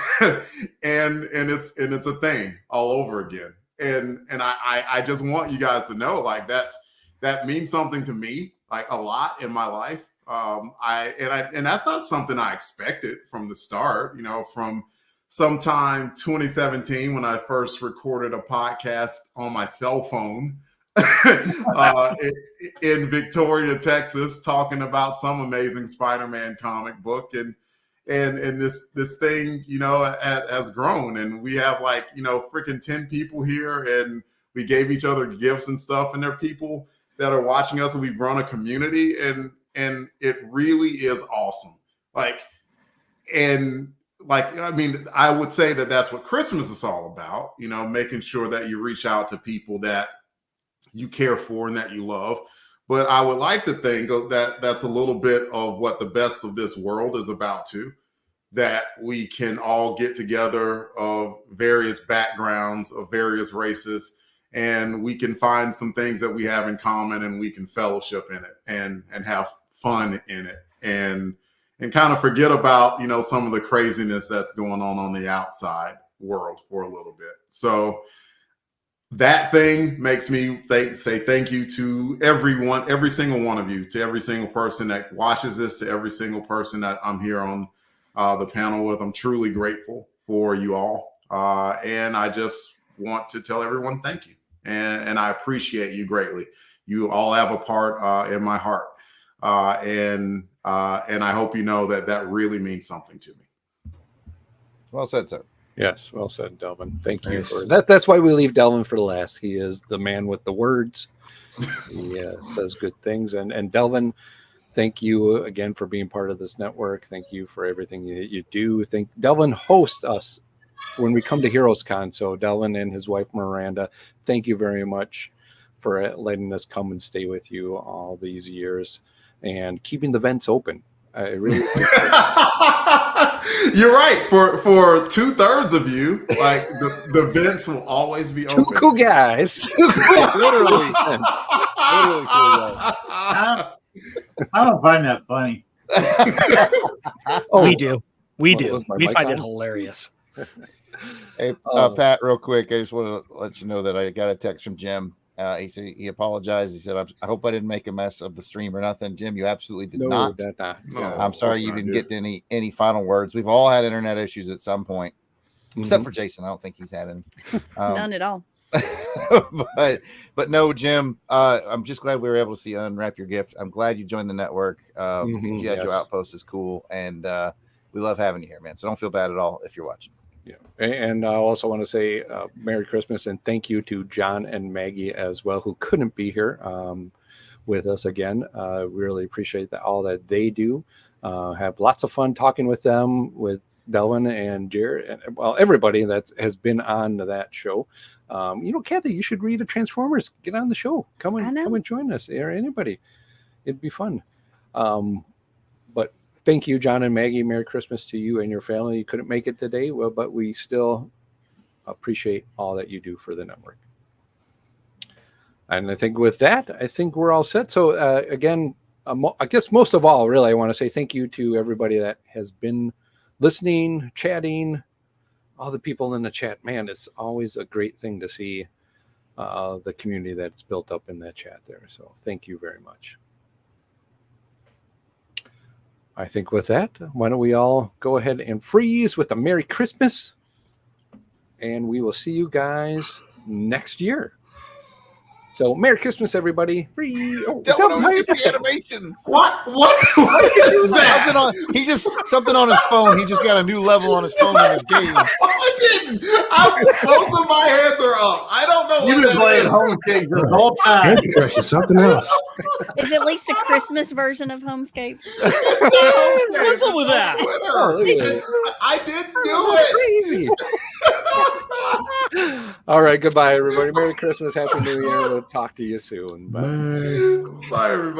a thing all over again. And I just want you guys to know, like, that means something to me, like, a lot in my life. And that's not something I expected from the start, from sometime 2017 when I first recorded a podcast on my cell phone in Victoria, Texas, talking about some amazing Spider-Man comic book, and this thing, has grown, and we have like, freaking 10 people here, and we gave each other gifts and stuff, and there are people that are watching us, and we've grown a community, and it really is awesome. I mean, I would say that that's what Christmas is all about, making sure that you reach out to people that you care for and that you love. But I would like to think that that's a little bit of what the best of this world is about too, that we can all get together of various backgrounds, of various races, and we can find some things that we have in common, and we can fellowship in it and have fun in it, and kind of forget about, some of the craziness that's going on the outside world for a little bit. So that thing makes me say thank you to everyone, every single one of you, to every single person that watches this, to every single person that I'm here on the panel with. I'm truly grateful for you all. And I just want to tell everyone thank you. And I appreciate you greatly. You all have a part in my heart. And I hope you know that really means something to me. Well said, sir. Yes, well said, Delvin. Thank you for that. That's why we leave Delvin for the last. He is the man with the words. He says good things. And Delvin, thank you again for being part of this network. Thank you for everything that you do. Delvin hosts us when we come to Heroes Con. So Delvin and his wife Miranda, thank you very much for letting us come and stay with you all these years and keeping the vents open. I really You're right. For 2/3 of you, like the vents will always be open. Two cool guys. Literally cool guys. I don't find that funny. We do. We do. We mic find on? it hilarious. Hey, Pat, real quick, I just want to let you know that I got a text from Jim. He said he apologized. He said, "I hope I didn't make a mess of the stream or nothing." Jim, you absolutely did not. No, I'm sorry you didn't get to any final words. We've all had internet issues at some point, except for Jason. I don't think he's had any. None at all. but no, Jim. I'm just glad we were able to see you unwrap your gift. I'm glad you joined the network. G.I. Joe Outpost is cool, and we love having you here, man. So don't feel bad at all if you're watching. Yeah, and I also want to say Merry Christmas and thank you to John and Maggie as well, who couldn't be here with us again. Really appreciate all that they do. Have lots of fun talking with them, with Delvin and Jared, and well, everybody that has been on that show. Kathy, you should read a Transformers. Get on the show. Come and join us, or anybody. It'd be fun. But thank you, John and Maggie. Merry Christmas to you and your family. You couldn't make it today, but we still appreciate all that you do for the network. And I think with that, we're all set. So again, I guess most of all, really, I want to say thank you to everybody that has been listening, chatting, all the people in the chat. Man, it's always a great thing to see the community that's built up in that chat there. So thank you very much. I think with that, why don't we all go ahead and freeze with a Merry Christmas, and we will see you guys next year. So Merry Christmas, everybody. Free. Oh, the animations. What is that? Something on his phone. He just got a new level on his phone in his game. I didn't. Both of my hands are up. I don't know. You've been playing Homescapes this whole time. Candy Crush is something else. Is at least a Christmas version of Homescapes. What's up with that? I didn't do it. Crazy. All right. Goodbye, everybody. Merry Christmas. Happy New Year. We'll talk to you soon. Bye. Bye. Bye, everybody.